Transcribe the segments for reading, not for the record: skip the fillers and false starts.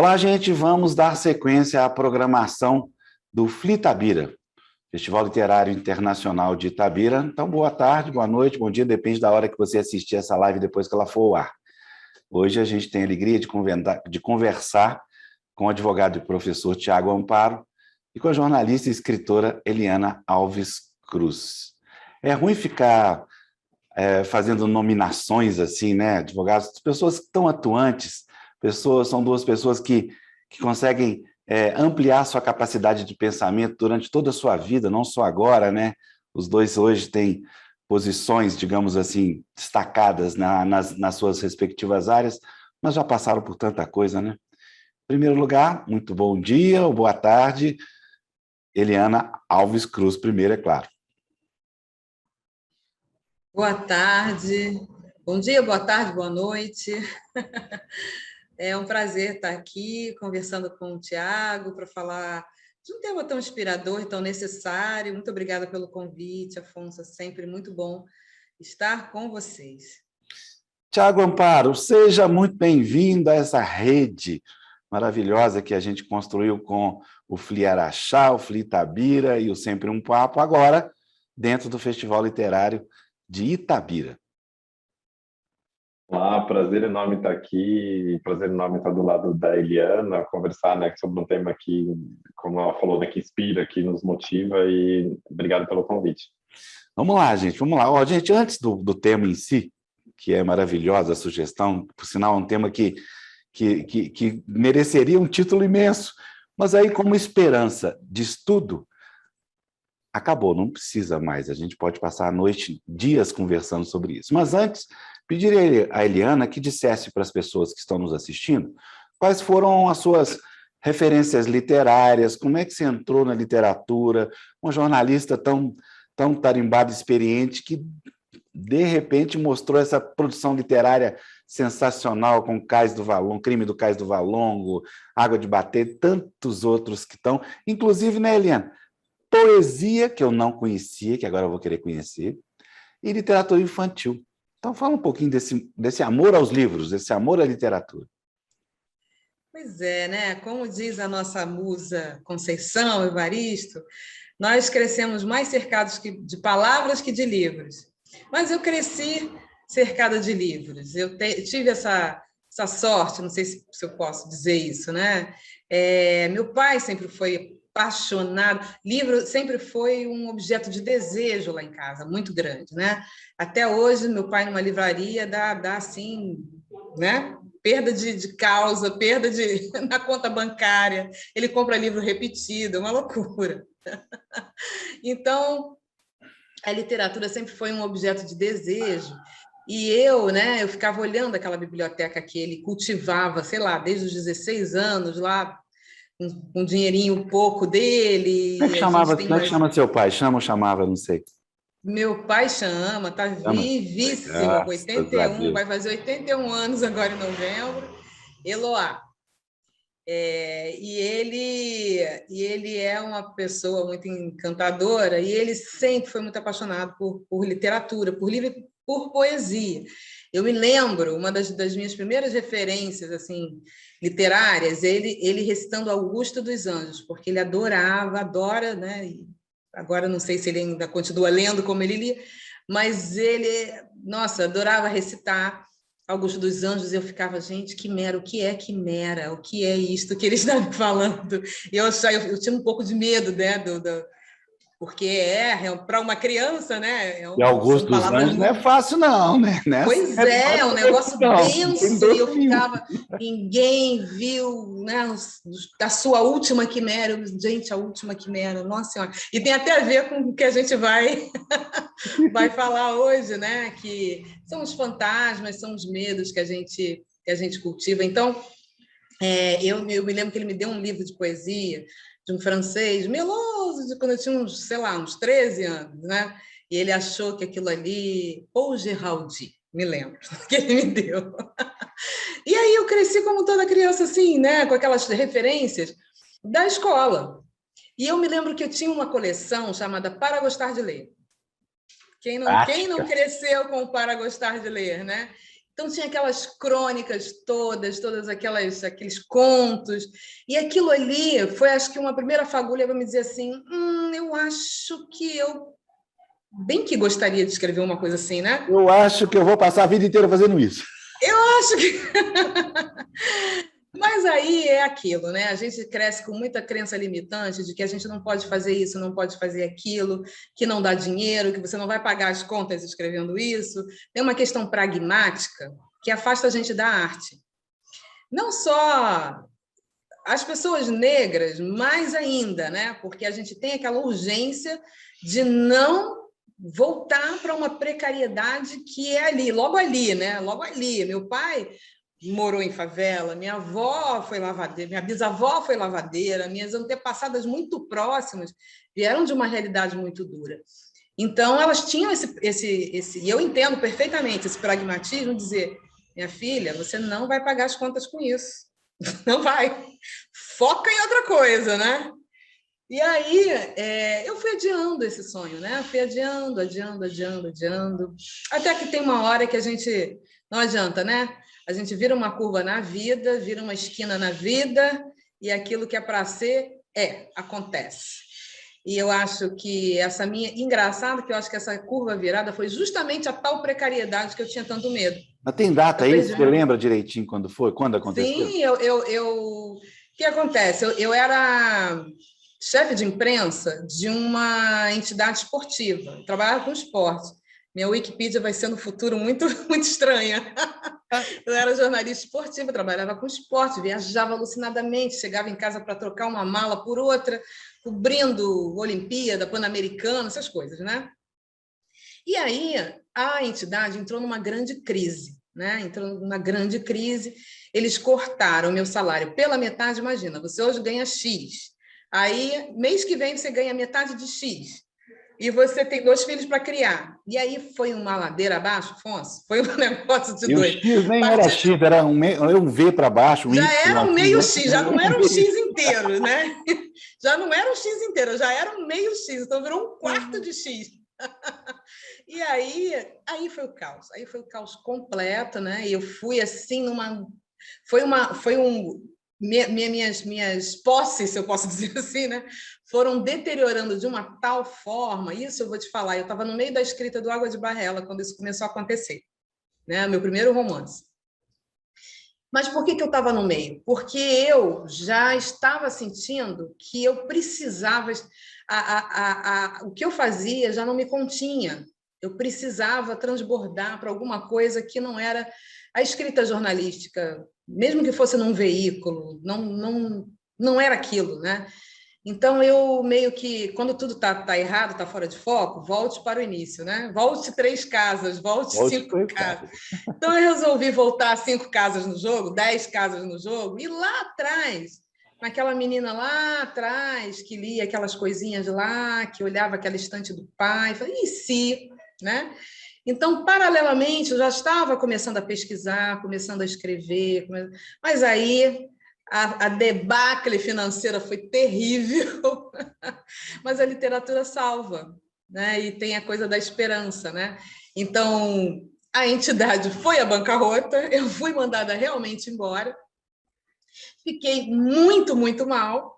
Olá, gente, vamos dar sequência à programação do Flitabira, Festival Literário Internacional de Itabira. Então, boa tarde, boa noite, bom dia, depende da hora que você assistir essa live depois que ela for ao ar. Hoje a gente tem a alegria de conversar com o advogado e professor Tiago Amparo e com a jornalista e escritora Eliana Alves Cruz. É ruim ficar fazendo nominações assim, né, advogados, pessoas tão atuantes, são duas pessoas que conseguem ampliar sua capacidade de pensamento durante toda a sua vida, não só agora, né? Os dois hoje têm posições, digamos assim, destacadas nas suas respectivas áreas, mas já passaram por tanta coisa, né? Em primeiro lugar, muito bom dia ou boa tarde, Eliana Alves Cruz, primeiro, é claro. Boa tarde, bom dia, boa tarde, boa noite. É um prazer estar aqui conversando com o Tiago para falar de um tema tão inspirador e tão necessário. Muito obrigada pelo convite, Afonso, é sempre muito bom estar com vocês. Tiago Amparo, seja muito bem-vindo a essa rede maravilhosa que a gente construiu com o Fli Araxá, o Fli Itabira e o Sempre um Papo, agora dentro do Festival Literário de Itabira. Olá, prazer enorme estar aqui, prazer enorme estar do lado da Eliana, conversar, né, sobre um tema que, como ela falou, né, que inspira, que nos motiva, e obrigado pelo convite. Vamos lá, gente, vamos lá. Ó, gente, antes do tema em si, que é maravilhosa a sugestão, por sinal, é um tema que mereceria um título imenso, mas aí, como esperança de estudo, acabou, não precisa mais, a gente pode passar a noite, dias conversando sobre isso. Mas antes, pediria a Eliana que dissesse para as pessoas que estão nos assistindo quais foram as suas referências literárias, como é que você entrou na literatura, uma jornalista tão tarimbada e experiente que, de repente, mostrou essa produção literária sensacional com Cais do Valongo, Crime do Cais do Valongo, Água de Bater, tantos outros que estão, inclusive, né, Eliana? Poesia, que eu não conhecia, que agora eu vou querer conhecer, e literatura infantil. Então, fala um pouquinho desse amor aos livros, desse amor à literatura. Pois é, né? Como diz a nossa musa Conceição Evaristo, nós crescemos mais cercados de palavras que de livros. Mas eu cresci cercada de livros. Eu tive essa sorte, não sei se eu posso dizer isso, né? Meu pai sempre foi apaixonado. Livro sempre foi um objeto de desejo lá em casa, muito grande, né? Até hoje, meu pai numa livraria dá assim, né? Perda de causa, perda na conta bancária. Ele compra livro repetido, é uma loucura. Então, a literatura sempre foi um objeto de desejo. E eu, né, eu ficava olhando aquela biblioteca que ele cultivava, sei lá, desde os 16 anos, lá, um dinheirinho pouco dele. Como é que chama seu pai? Chama ou chamava, não sei. Meu pai chama, tá vivíssimo, 81, vai fazer 81 anos agora em novembro. Eloá. E ele é uma pessoa muito encantadora e ele sempre foi muito apaixonado por literatura, por livro, por poesia. Eu me lembro, uma das minhas primeiras referências assim literárias, ele recitando Augusto dos Anjos, porque ele adora, né? E agora não sei se ele ainda continua lendo como ele lia, mas ele, nossa, adorava recitar Augusto dos Anjos. Eu ficava, gente, quimera, o que é quimera? O que é isto que eles estão falando? E eu tinha um pouco de medo, né, porque para uma criança, né? E Augusto dos Anjos não é fácil, não, né? Pois é um negócio denso, e eu ficava, ninguém viu, né, a sua última quimera. Gente, a última quimera, nossa senhora. E tem até a ver com o que a gente vai falar hoje, né? Que são os fantasmas, são os medos que a gente cultiva. Então, eu me lembro que ele me deu um livro de poesia de um francês meloso, de quando eu tinha uns 13 anos, né? E ele achou que aquilo ali, Paul Géraldi, me lembro, que ele me deu. E aí eu cresci como toda criança, assim, né? Com aquelas referências da escola. E eu me lembro que eu tinha uma coleção chamada Para Gostar de Ler. Quem não cresceu com Para Gostar de Ler, né? Então, tinha aquelas crônicas todas aqueles contos. E aquilo ali foi, acho que, uma primeira fagulha para me dizer assim, eu acho que eu bem que gostaria de escrever uma coisa assim, né? Eu acho que eu vou passar a vida inteira fazendo isso. Eu acho que... Mas aí é aquilo, né? A gente cresce com muita crença limitante de que a gente não pode fazer isso, não pode fazer aquilo, que não dá dinheiro, que você não vai pagar as contas escrevendo isso. Tem uma questão pragmática que afasta a gente da arte. Não só as pessoas negras, mais ainda, né? Porque a gente tem aquela urgência de não voltar para uma precariedade que é ali, né? Logo ali. Meu pai morou em favela, minha avó foi lavadeira, minha bisavó foi lavadeira, minhas antepassadas muito próximas vieram de uma realidade muito dura. Então, elas tinham e eu entendo perfeitamente esse pragmatismo, dizer, minha filha, você não vai pagar as contas com isso, não vai, foca em outra coisa, né? E aí, eu fui adiando esse sonho, né? Fui adiando, até que tem uma hora que a gente, não adianta, né? A gente vira uma curva na vida, vira uma esquina na vida, e aquilo que é para ser, acontece. E eu acho que engraçado que eu acho que essa curva virada foi justamente a tal precariedade que eu tinha tanto medo. Mas tem data aí? Você lembra direitinho quando foi? Quando aconteceu? Sim, o que acontece? Eu era chefe de imprensa de uma entidade esportiva, eu trabalhava com esporte. Minha Wikipedia vai ser no futuro muito, muito estranha. Eu era jornalista esportiva, trabalhava com esporte, viajava alucinadamente, chegava em casa para trocar uma mala por outra, cobrindo Olimpíada, Pan-Americano, essas coisas, né? E aí a entidade entrou numa grande crise, né? Entrou numa grande crise, eles cortaram o meu salário pela metade, imagina, você hoje ganha X, aí mês que vem você ganha metade de X, e você tem 2 filhos para criar. E aí foi uma ladeira abaixo, Afonso, foi um negócio de doido. E o X nem era X, era um V para baixo. Já era um meio X, já não era um X inteiro, né? Já não era um X inteiro, já era um meio X, então virou um quarto de X. E aí foi o caos completo, né? E eu fui assim minhas posses, se eu posso dizer assim, né? Foram deteriorando de uma tal forma, isso eu vou te falar, eu estava no meio da escrita do Água de Barrela quando isso começou a acontecer, né? Meu primeiro romance. Mas por que eu estava no meio? Porque eu já estava sentindo que eu precisava, o que eu fazia já não me continha. Eu precisava transbordar para alguma coisa que não era a escrita jornalística, mesmo que fosse num veículo, não era aquilo, né? Então, eu meio que, quando tudo está errado, está fora de foco, volte para o início, né? Volte 3 casas, volte 5 casas. Então, eu resolvi voltar 5 casas no jogo, 10 casas no jogo, e lá atrás, naquela menina lá atrás, que lia aquelas coisinhas lá, que olhava aquela estante do pai, falei, e se, né? Então, paralelamente, eu já estava começando a pesquisar, começando a escrever, mas aí a debacle financeira foi terrível, mas a literatura salva, né? E tem a coisa da esperança, né? Então, a entidade foi à bancarrota, eu fui mandada realmente embora, fiquei muito, muito mal,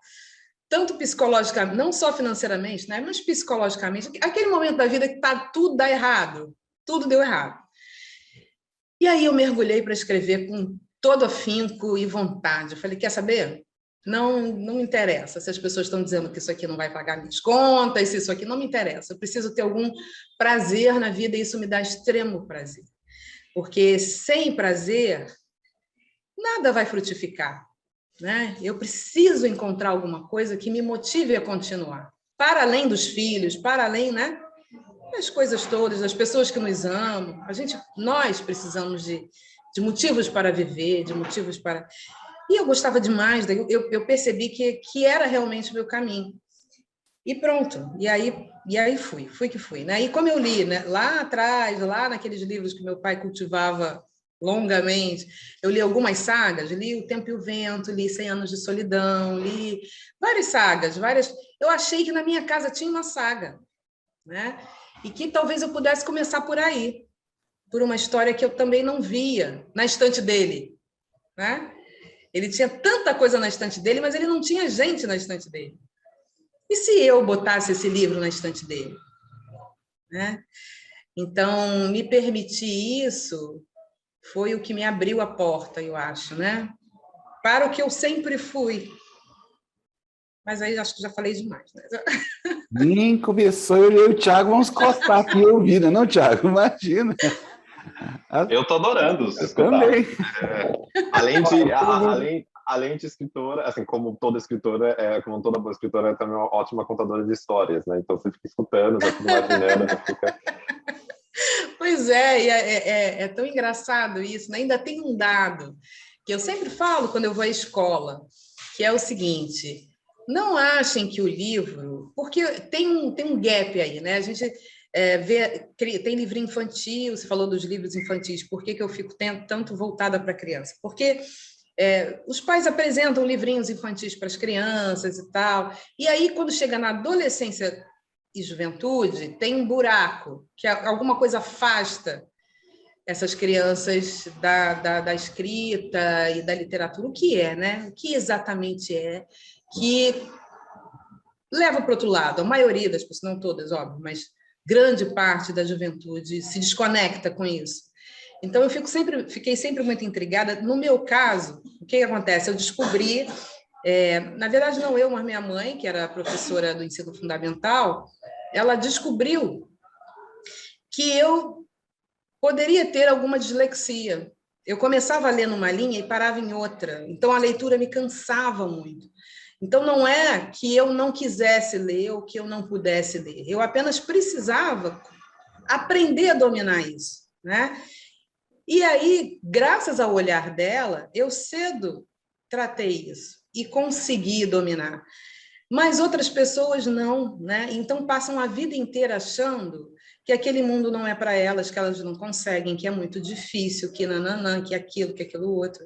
tanto psicologicamente, não só financeiramente, né? Mas psicologicamente, aquele momento da vida que tudo dá errado, tudo deu errado. E aí eu mergulhei para escrever com todo afinco e vontade. Eu falei, quer saber? Não me interessa se as pessoas estão dizendo que isso aqui não vai pagar minhas contas, se isso aqui não me interessa. Eu preciso ter algum prazer na vida e isso me dá extremo prazer. Porque sem prazer, nada vai frutificar, né? Eu preciso encontrar alguma coisa que me motive a continuar. Para além dos filhos, para além, né? Das coisas todas, das pessoas que nos amam. Nós precisamos de motivos para viver, de motivos para... E eu gostava demais, eu percebi que era realmente o meu caminho. E pronto, e aí fui, né? E como eu li, né, lá atrás, lá naqueles livros que meu pai cultivava longamente, eu li algumas sagas, li O Tempo e o Vento, li 100 Anos de Solidão, li várias sagas, eu achei que na minha casa tinha uma saga, né? E que talvez eu pudesse começar por aí. por uma história que eu também não via na estante dele, né? Ele tinha tanta coisa na estante dele, mas ele não tinha gente na estante dele. E se eu botasse esse livro na estante dele? Né? Então, me permitir isso foi o que me abriu a porta, eu acho, né? Para o que eu sempre fui. Mas aí acho que já falei demais, né? Nem começou, eu e o Thiago vamos encostar aqui e ouvir, não, Thiago? Imagina. Eu estou adorando escutar. Também. Além de escritora, assim, como toda escritora, como toda boa escritora, é também uma ótima contadora de histórias, né? Então você fica escutando, já fica imaginando, já fica... Pois é, é tão engraçado isso, né? Ainda tem um dado que eu sempre falo quando eu vou à escola, que é o seguinte: não achem que o livro... Porque tem um gap aí, né? A gente tem livro infantil, você falou dos livros infantis, por que eu fico tanto voltada para a criança? Porque os pais apresentam livrinhos infantis para as crianças e tal, e aí, quando chega na adolescência e juventude, tem um buraco, que alguma coisa afasta essas crianças da escrita e da literatura. O que é, né? O que exatamente é que leva para o outro lado? A maioria das pessoas, não todas, óbvio, mas grande parte da juventude se desconecta com isso. Então, eu fiquei sempre muito intrigada. No meu caso, o que acontece? Eu descobri, na verdade, não eu, mas minha mãe, que era professora do ensino fundamental, ela descobriu que eu poderia ter alguma dislexia. Eu começava a ler numa linha e parava em outra. Então, a leitura me cansava muito. Então, não é que eu não quisesse ler ou que eu não pudesse ler. Eu apenas precisava aprender a dominar isso, né? E aí, graças ao olhar dela, eu cedo tratei isso e consegui dominar. Mas outras pessoas não, né? Então passam a vida inteira achando que aquele mundo não é para elas, que elas não conseguem, que é muito difícil, que nananã, que aquilo outro.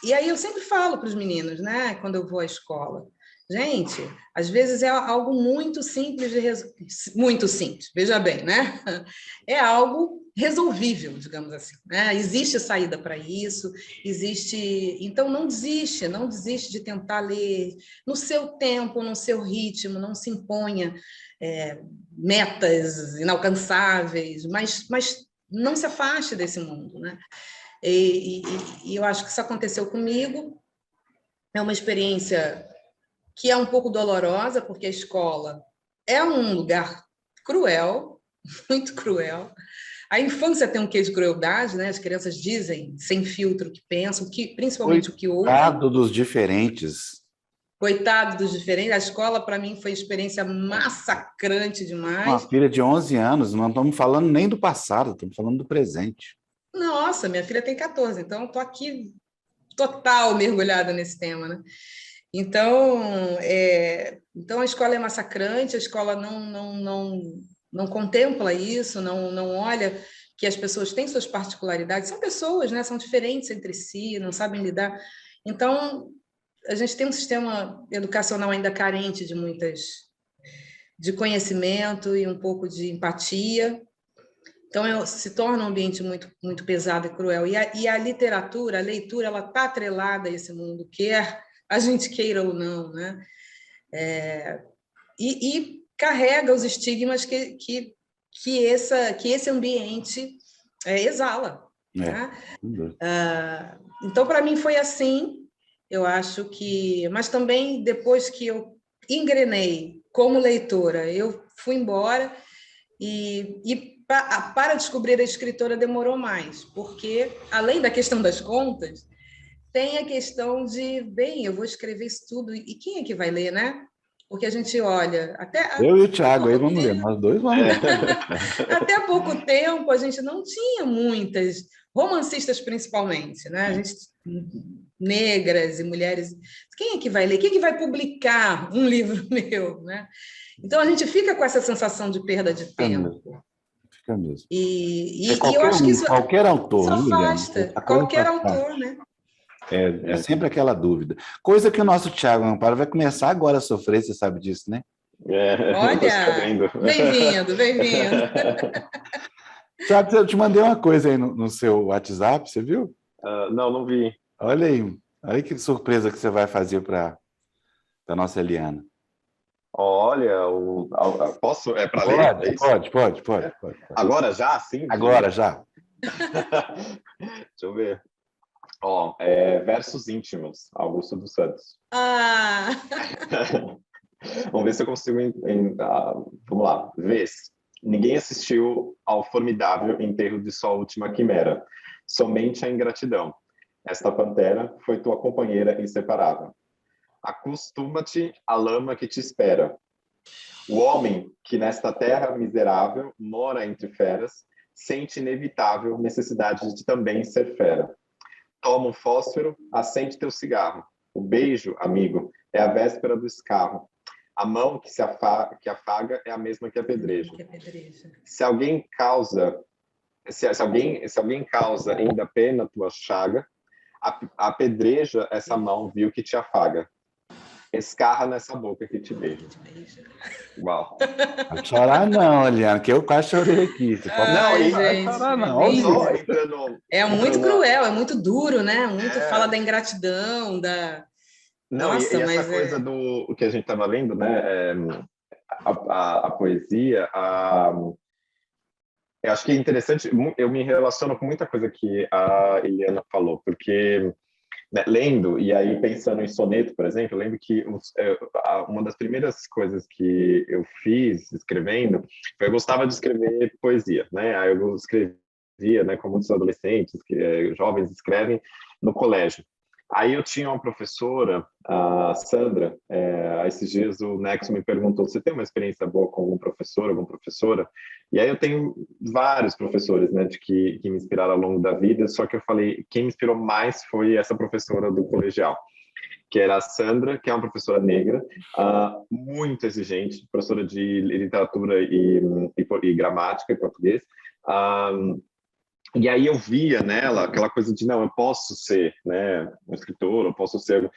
E aí eu sempre falo para os meninos, né? Quando eu vou à escola, gente, às vezes é algo muito simples muito simples, veja bem, né? É algo resolvível, digamos assim, né? Existe saída para isso, então não desiste de tentar ler no seu tempo, no seu ritmo, não se imponha metas inalcançáveis, mas não se afaste desse mundo, né? E eu acho que isso aconteceu comigo. É uma experiência que é um pouco dolorosa, porque a escola é um lugar cruel, muito cruel. A infância tem um quê de crueldade, né? As crianças dizem, sem filtro, o que pensam, principalmente o que ouvem. Coitado dos diferentes. Coitado dos diferentes. A escola, para mim, foi uma experiência massacrante demais. Uma filha de 11 anos, não estamos falando nem do passado, estamos falando do presente. Nossa, minha filha tem 14, então estou aqui total mergulhada nesse tema, né? Então, a escola é massacrante, a escola não contempla isso, não olha que as pessoas têm suas particularidades, são pessoas, né? São diferentes entre si, não sabem lidar. Então, a gente tem um sistema educacional ainda carente de conhecimento e um pouco de empatia. Então, se torna um ambiente muito, muito pesado e cruel. E a literatura, a leitura, ela está atrelada a esse mundo, quer a gente queira ou não, né? E carrega os estigmas que esse ambiente exala. Né? Então, para mim, foi assim. Eu acho que... Mas também, depois que eu engrenei como leitora, eu fui embora e para descobrir a escritora demorou mais, porque, além da questão das contas, tem a questão de, bem, eu vou escrever isso tudo, e quem é que vai ler, né? Porque a gente olha... Eu e o Thiago aí vamos ler, nós dois vamos ler. Até há pouco tempo, a gente não tinha muitas, romancistas principalmente, né? A gente... negras e mulheres, quem é que vai ler? Quem é que vai publicar um livro meu, né? Então, a gente fica com essa sensação de perda de tempo. Fica mesmo. E eu acho que isso qualquer autor, isso afasta, qualquer autor, né? É sempre aquela dúvida. Coisa que o nosso Thiago Amparo vai começar agora a sofrer, você sabe disso, né? Olha, bem-vindo. Sabe, eu te mandei uma coisa aí no seu WhatsApp, você viu? Não, não vi. Olha aí, olha que surpresa que você vai fazer para a nossa Eliana. Olha, posso? É para ler? É isso? Pode. Agora já, sim? Agora já. Deixa eu ver. Versos íntimos, Augusto dos Santos. Ah! Vamos ver se eu consigo. Vamos lá. Vês. Ninguém assistiu ao formidável enterro de sua última quimera. Somente a ingratidão. Esta pantera foi tua companheira inseparável. Acostuma-te à lama que te espera. O homem que nesta terra miserável mora entre feras sente inevitável necessidade de também ser fera. Toma um fósforo, acende teu cigarro. O beijo, amigo, é a véspera do escarro. A mão que afaga é a mesma que apedreja. Se alguém causa ainda pena tua chaga, apedreja essa mão, viu, que te afaga. Escarra nessa boca que te beija. Uau. Não chorar não, Eliana, que eu quase chorei aqui. Você pode Não, Ai, e gente, chorar não. bem- só entrando... é muito cruel, é muito duro, né? Muito fala da ingratidão, da... Não, Nossa, e essa mas coisa do que a gente estava lendo, né? A poesia, eu acho que é interessante, eu me relaciono com muita coisa que a Eliana falou, porque, né, lendo, e aí pensando em soneto, por exemplo, eu lembro que uma das primeiras coisas que eu fiz escrevendo, eu gostava de escrever poesia, né? Aí eu escrevia, né, como muitos adolescentes, jovens escrevem, no colégio. Aí eu tinha uma professora, a Sandra, esses dias o Nexo me perguntou, você tem uma experiência boa com algum professor, alguma professora? E aí eu tenho vários professores, né, que me inspiraram ao longo da vida, só que eu falei, quem me inspirou mais foi essa professora do colegial, que era a Sandra, que é uma professora negra, muito exigente, professora de literatura e gramática em português, e aí eu via nela aquela coisa de, não, eu posso ser, né, um escritor, eu posso ser,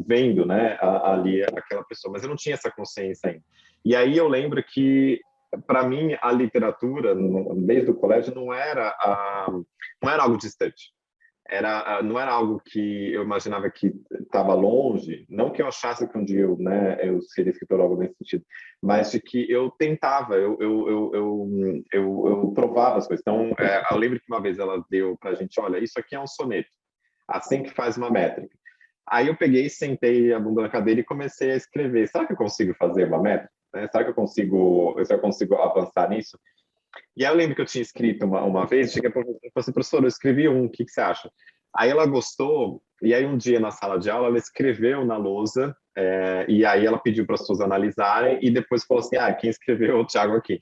vendo, né, ali aquela pessoa, mas eu não tinha essa consciência ainda. E aí eu lembro que, para mim, a literatura, desde o colégio, não era algo distante. Não era algo que eu imaginava que estava longe, não que eu achasse que um dia eu seria escritor, algo nesse sentido, mas de que eu tentava, eu provava as coisas. Então, eu lembro que uma vez ela deu para a gente, olha, isso aqui é um soneto, assim que faz uma métrica. Aí eu peguei, sentei a bunda na cadeira e comecei a escrever. Será que eu consigo fazer uma métrica? Né? Será que eu consigo avançar nisso? E aí eu lembro que eu tinha escrito uma vez, cheguei para falei assim, professor, eu escrevi o que você acha? Aí ela gostou, e aí um dia na sala de aula ela escreveu na lousa, e aí ela pediu para as pessoas analisarem, e depois falou assim, quem escreveu é o Thiago aqui.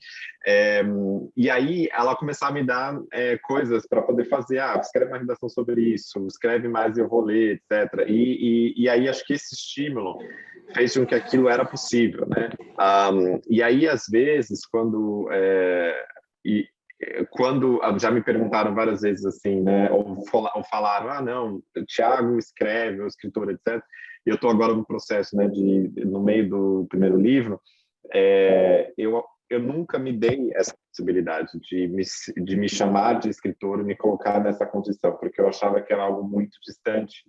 E aí ela começou a me dar coisas para poder fazer, escreve uma redação sobre isso, escreve mais e eu vou ler, etc. E aí acho que esse estímulo fez com que aquilo era possível, né? E aí, às vezes, quando já me perguntaram várias vezes assim, né, ou falaram, não, o Thiago escreve, o escritor, etc. E eu estou agora no processo, né, no meio do primeiro livro, eu nunca me dei essa possibilidade de me chamar de escritor e me colocar nessa condição, porque eu achava que era algo muito distante,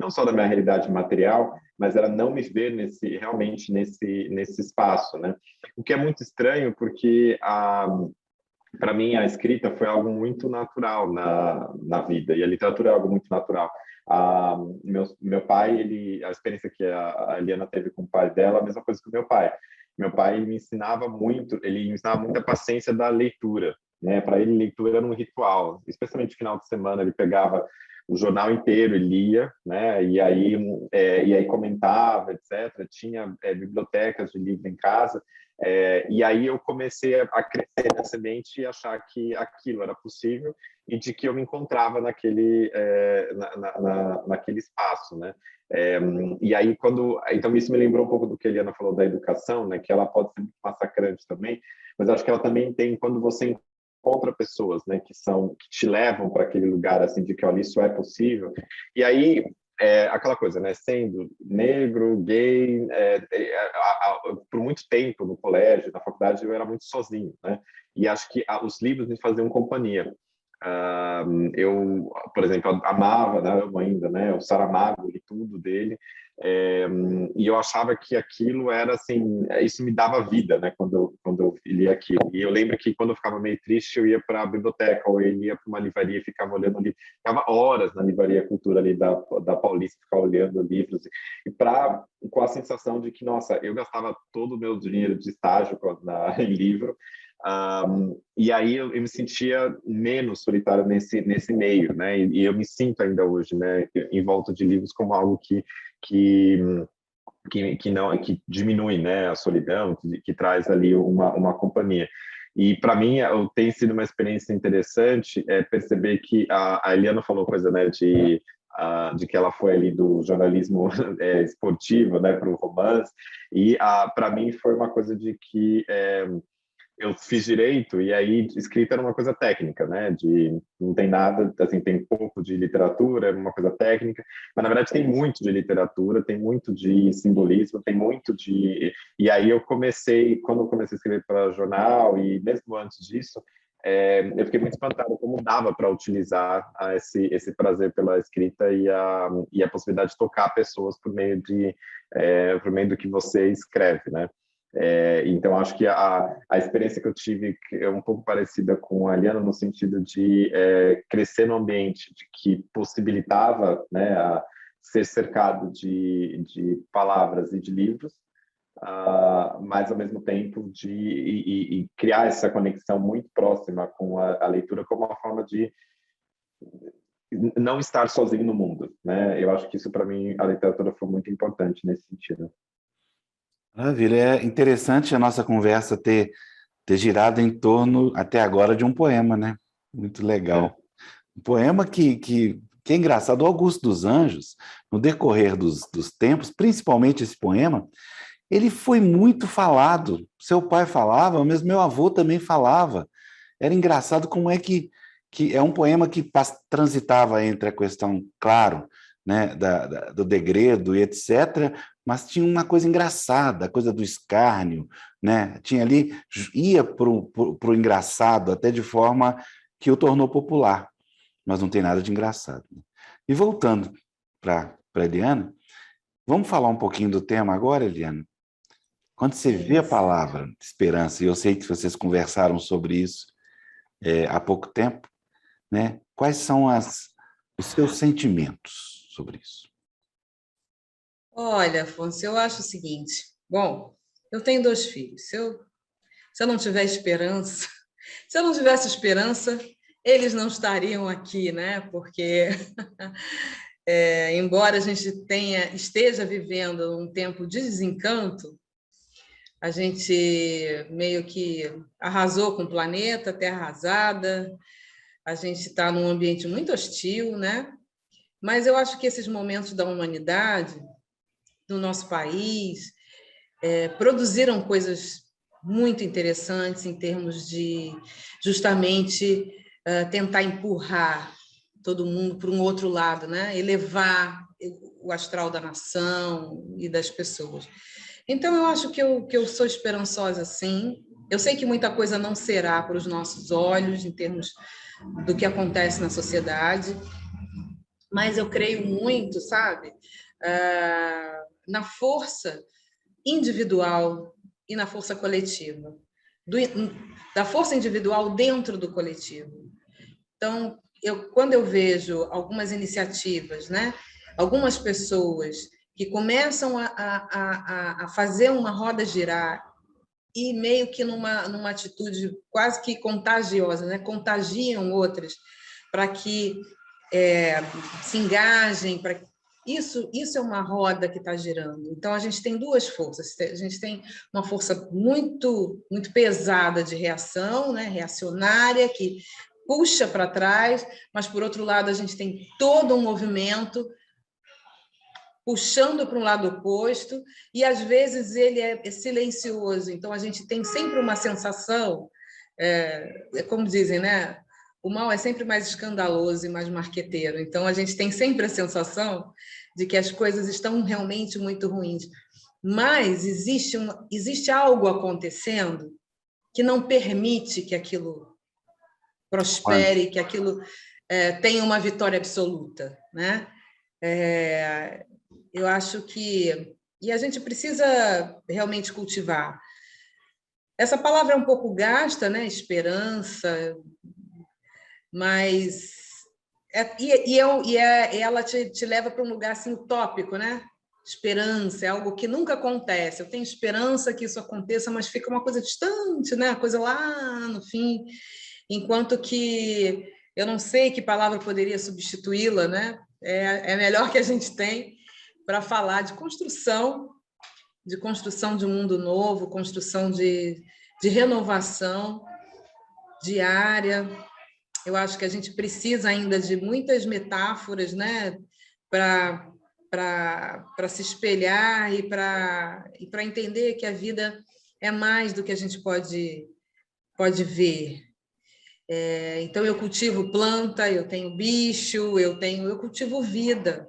não só da minha realidade material, mas era não me ver realmente nesse espaço, né? O que é muito estranho, porque para mim a escrita foi algo muito natural na vida, e a literatura é algo muito natural. Meu pai, a experiência que a Eliana teve com o pai dela, a mesma coisa que o meu pai. Meu pai me ensinava muito, a paciência da leitura, né? Para ele, leitura era um ritual, especialmente no final de semana, ele pegava o jornal inteiro e lia, né? E aí comentava, etc. Tinha bibliotecas de livro em casa, e aí eu comecei a crescer nessa mente e achar que aquilo era possível e de que eu me encontrava naquele espaço, né? E aí então isso me lembrou um pouco do que a Eliana falou da educação, né? Que ela pode ser muito massacrante também, mas acho que ela também tem quando você encontra pessoas, né? Que te levam para aquele lugar assim de que olha, isso é possível. E aí aquela coisa, né? Sendo negro, gay, por muito tempo no colégio, na faculdade, eu era muito sozinho, né? E acho que os livros me faziam companhia. Eu, por exemplo, amava, né, amo ainda, né, o Saramago e tudo dele, e eu achava que aquilo era assim, isso me dava vida, né, quando eu lia aquilo. E eu lembro que quando eu ficava meio triste, eu ia para a biblioteca ou eu ia para uma livraria e ficava olhando ali, ficava horas na livraria Cultura ali da Paulista, ficava olhando livros e com a sensação de que, nossa, eu gastava todo o meu dinheiro de estágio em livro. E aí eu me sentia menos solitário nesse meio, né? E eu me sinto ainda hoje, né, em volta de livros como algo que não, que diminui, né, a solidão, que traz ali uma companhia. E para mim tem sido uma experiência interessante perceber que a Eliana falou coisa, né, de que ela foi ali do jornalismo esportivo, né, para o romance, e para mim foi uma coisa de que eu fiz direito e aí escrita era uma coisa técnica, né? Não tem nada, assim, tem pouco de literatura, é uma coisa técnica, mas na verdade tem muito de literatura, tem muito de simbolismo, tem muito de... E aí quando eu comecei a escrever para jornal e mesmo antes disso, eu fiquei muito espantado como dava para utilizar esse prazer pela escrita e a possibilidade de tocar pessoas por meio por meio do que você escreve, né? Então, acho que a experiência que eu tive é um pouco parecida com a Eliana, no sentido de crescer num ambiente que possibilitava, né, ser cercado de palavras e de livros, mas, ao mesmo tempo, de criar essa conexão muito próxima com a leitura como uma forma de não estar sozinho no mundo, né? Eu acho que isso, para mim, a literatura foi muito importante nesse sentido. Maravilha. É interessante a nossa conversa ter girado em torno, até agora, de um poema, né? Muito legal. Um poema que é engraçado. O Augusto dos Anjos, no decorrer dos tempos, principalmente esse poema, ele foi muito falado. Seu pai falava, mas meu avô também falava. Era engraçado como é que é um poema que transitava entre a questão, claro, né, do degredo e etc., mas tinha uma coisa engraçada, a coisa do escárnio, né? Tinha ali, ia para o engraçado, até de forma que o tornou popular, mas não tem nada de engraçado. Né? E voltando para a Eliana, vamos falar um pouquinho do tema agora, Eliana? Quando você vê a palavra esperança, e eu sei que vocês conversaram sobre isso há pouco tempo, né? Quais são os seus sentimentos sobre isso? Olha, Afonso, eu acho o seguinte. Bom, eu tenho 2 filhos. Se eu não tiver esperança, se eu não tivesse esperança, eles não estariam aqui, né? Porque, embora a gente esteja vivendo um tempo de desencanto, a gente meio que arrasou com o planeta, terra arrasada, a gente está num ambiente muito hostil, né? Mas eu acho que esses momentos da humanidade, do nosso país, produziram coisas muito interessantes em termos de, justamente, tentar empurrar todo mundo para um outro lado, né? Elevar o astral da nação e das pessoas. Então, eu acho que eu sou esperançosa, sim. Eu sei que muita coisa não será para os nossos olhos, em termos do que acontece na sociedade, mas eu creio muito, sabe, na força individual e na força coletiva, da força individual dentro do coletivo. Então, quando eu vejo algumas iniciativas, né, algumas pessoas que começam a fazer uma roda girar e meio que numa atitude quase que contagiosa, né, contagiam outras para que se engajem, isso é uma roda que está girando. Então, a gente tem 2 forças. A gente tem uma força muito, muito pesada de reação, né? Reacionária, que puxa para trás, mas, por outro lado, a gente tem todo um movimento puxando para um lado oposto, e, às vezes, ele é silencioso. Então, a gente tem sempre uma sensação, como dizem, né? O mal é sempre mais escandaloso e mais marqueteiro. Então, a gente tem sempre a sensação de que as coisas estão realmente muito ruins. Mas existe algo acontecendo que não permite que aquilo prospere, que aquilo tenha uma vitória absoluta, né? Eu acho que... E a gente precisa realmente cultivar. Essa palavra é um pouco gasta, né? Esperança, mas... ela te leva para um lugar assim, utópico, né? Esperança é algo que nunca acontece. Eu tenho esperança que isso aconteça, mas fica uma coisa distante, né? A coisa lá no fim. Enquanto que eu não sei que palavra poderia substituí-la, né? É melhor que a gente tem para falar de construção de um mundo novo, construção de renovação diária. Eu acho que a gente precisa ainda de muitas metáforas, né, para se espelhar e para entender que a vida é mais do que a gente pode ver. Então, eu cultivo planta, eu tenho bicho, eu cultivo vida,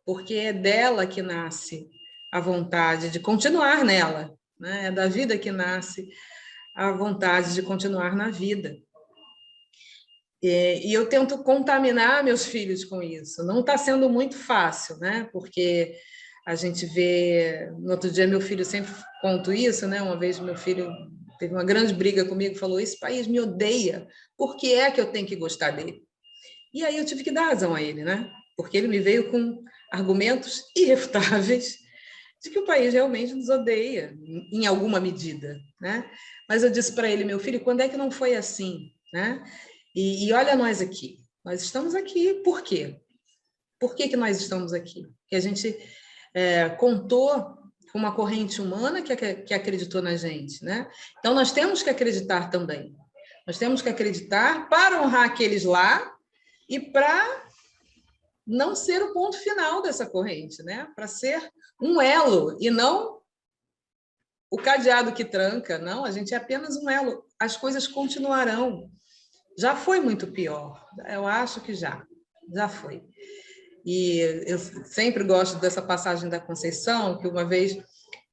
porque é dela que nasce a vontade de continuar nela, né? É da vida que nasce a vontade de continuar na vida. E eu tento contaminar meus filhos com isso. Não está sendo muito fácil, né? Porque a gente vê... No outro dia, meu filho, sempre conto isso, né? Uma vez meu filho teve uma grande briga comigo, falou: esse país me odeia, por que é que eu tenho que gostar dele? E aí eu tive que dar razão a ele, né? Porque ele me veio com argumentos irrefutáveis de que o país realmente nos odeia, em alguma medida, né? Mas eu disse para ele: meu filho, quando é que não foi assim, né? E olha nós aqui. Nós estamos aqui por quê? Por que nós estamos aqui? Porque a gente contou com uma corrente humana que acreditou na gente, né? Então, nós temos que acreditar também. Nós temos que acreditar para honrar aqueles lá e para não ser o ponto final dessa corrente, né? Para ser um elo e não o cadeado que tranca. Não, a gente é apenas um elo. As coisas continuarão. Já foi muito pior. Eu acho que já foi. E eu sempre gosto dessa passagem da Conceição, que uma vez,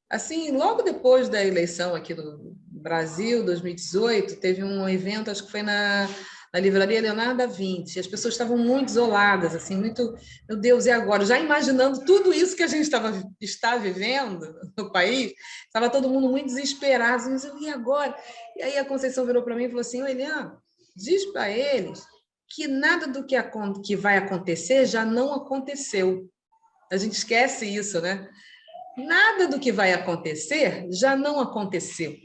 assim, logo depois da eleição aqui no Brasil, 2018, teve um evento, acho que foi na livraria Leonardo da Vinci. As pessoas estavam muito isoladas, assim, muito, meu Deus, e agora? Já imaginando tudo isso que a gente está vivendo no país, estava todo mundo muito desesperado, assim, e agora? E aí a Conceição virou para mim e falou assim: Eliana, diz para eles que nada do que vai acontecer já não aconteceu. A gente esquece isso, né? Nada do que vai acontecer já não aconteceu.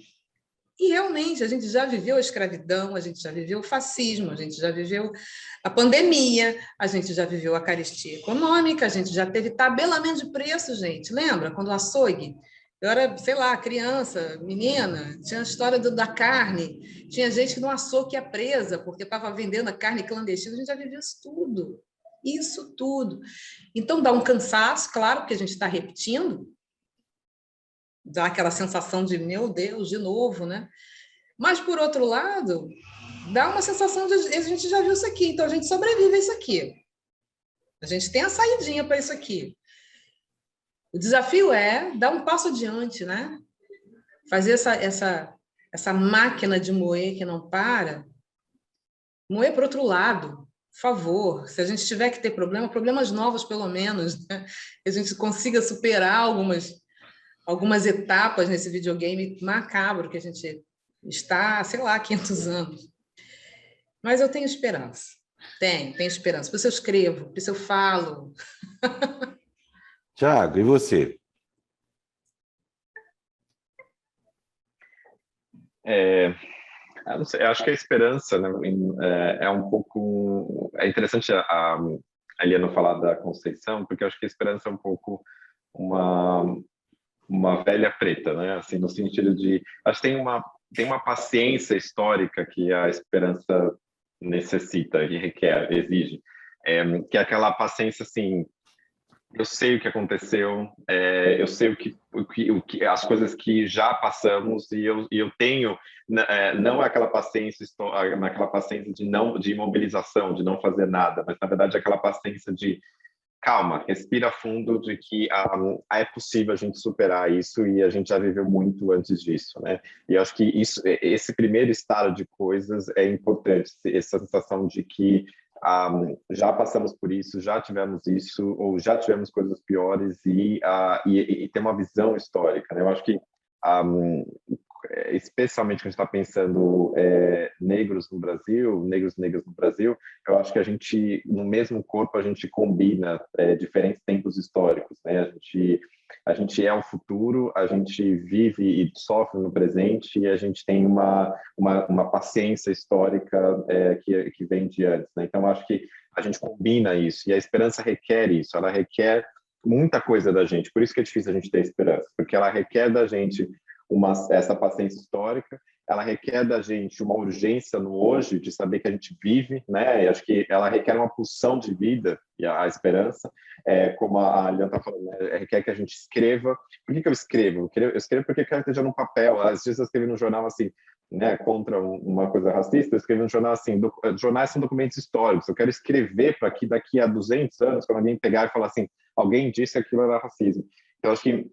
E realmente, a gente já viveu a escravidão, a gente já viveu o fascismo, a gente já viveu a pandemia, a gente já viveu a carestia econômica, a gente já teve tabelamento de preço, gente. Lembra quando o açougue? Eu era, sei lá, criança, menina, tinha a história da carne, tinha gente que no açougue ia presa porque estava vendendo a carne clandestina, a gente já viveu isso tudo. Isso tudo. Então, dá um cansaço, claro, que a gente está repetindo, dá aquela sensação de, meu Deus, de novo, né? Mas, por outro lado, dá uma sensação de a gente já viu isso aqui, então a gente sobrevive a isso aqui. A gente tem a saidinha para isso aqui. O desafio é dar um passo adiante, né? Fazer essa máquina de moer que não para, moer para o outro lado, por favor. Se a gente tiver que ter problemas novos, pelo menos, né? Que a gente consiga superar algumas etapas nesse videogame macabro que a gente está, sei lá, 500 anos. Mas eu tenho esperança. Tenho esperança. Por isso eu escrevo, por isso eu falo. Tiago, e você? Eu não sei, eu acho que a esperança, né, é um pouco... É interessante a Eliana falar da Conceição, porque eu acho que a esperança é um pouco uma velha preta, né? Assim, no sentido de... Acho que tem uma paciência histórica que a esperança necessita e requer, exige. Que é aquela paciência, assim... Eu sei o que aconteceu, eu sei o que as coisas que já passamos e eu tenho não aquela paciência de imobilização, de não fazer nada, mas na verdade aquela paciência de calma, respira fundo de que é possível a gente superar isso e a gente já viveu muito antes disso, né? E eu acho que esse primeiro estado de coisas é importante, essa sensação de que já passamos por isso, já tivemos isso, ou já tivemos coisas piores e ter uma visão histórica, né? Eu acho que especialmente quando a gente está pensando negros no Brasil, negros e negras no Brasil, eu acho que a gente, no mesmo corpo, a gente combina diferentes tempos históricos, né? A gente é o futuro, a gente vive e sofre no presente e a gente tem uma paciência histórica que vem de antes, né? Então, eu acho que a gente combina isso e a esperança requer isso, ela requer muita coisa da gente, por isso que é difícil a gente ter esperança, porque ela requer da gente essa paciência histórica, ela requer da gente uma urgência no hoje, de saber que a gente vive, né? E acho que ela requer uma pulsão de vida, e a esperança, como a Liana está falando, né? Requer que a gente escreva. Por que eu escrevo? Eu escrevo porque eu quero que esteja no papel. Às vezes eu escrevi no jornal assim, né, contra uma coisa racista, eu escrevi no jornal assim, jornais são documentos históricos, eu quero escrever para que daqui a 200 anos, quando alguém pegar e falar assim, alguém disse que aquilo era racismo. Então, acho que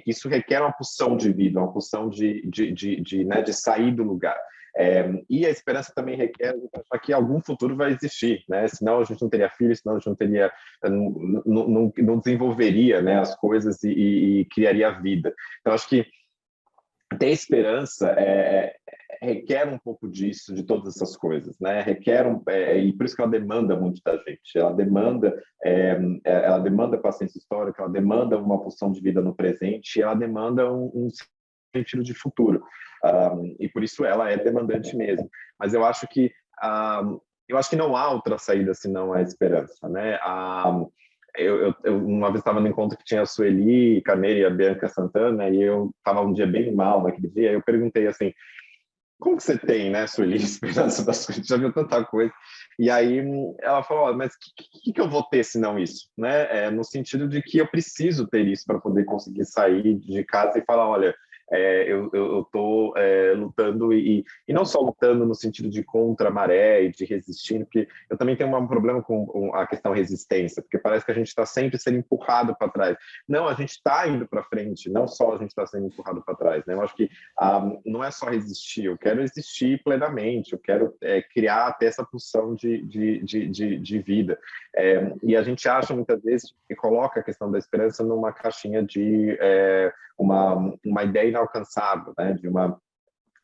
isso requer uma pulsão de vida, uma pulsão de sair do lugar. E a esperança também requer que algum futuro vai existir, né? Senão a gente não teria filhos, senão a gente não teria, não desenvolveria, né, as coisas e criaria vida. Então, acho que ter esperança requer um pouco disso, de todas essas coisas, né? E por isso que ela demanda muito da gente. Ela demanda paciência histórica, ela demanda uma pulsão de vida no presente, e ela demanda um sentido de futuro. E por isso ela é demandante mesmo. Mas eu acho que não há outra saída senão a esperança, né? Eu uma vez estava no encontro que tinha a Sueli Carneiro e a Bianca Santana, e eu estava um dia bem mal naquele dia, eu perguntei assim, como que você tem, né, Sueli, esperança das coisas, já viu tanta coisa, e aí ela falou, mas que eu vou ter se não isso, né, no sentido de que eu preciso ter isso para poder conseguir sair de casa e falar, olha, eu estou lutando e não só lutando no sentido de contra a maré e de resistindo, porque eu também tenho um problema com a questão resistência, porque parece que a gente está sempre sendo empurrado para trás. Não, a gente está indo para frente, não só a gente está sendo empurrado para trás, né? Eu acho que não é só resistir, eu quero existir plenamente, eu quero criar até essa pulsão de vida. E a gente acha muitas vezes que coloca a questão da esperança numa caixinha de uma ideia inalcançável, né?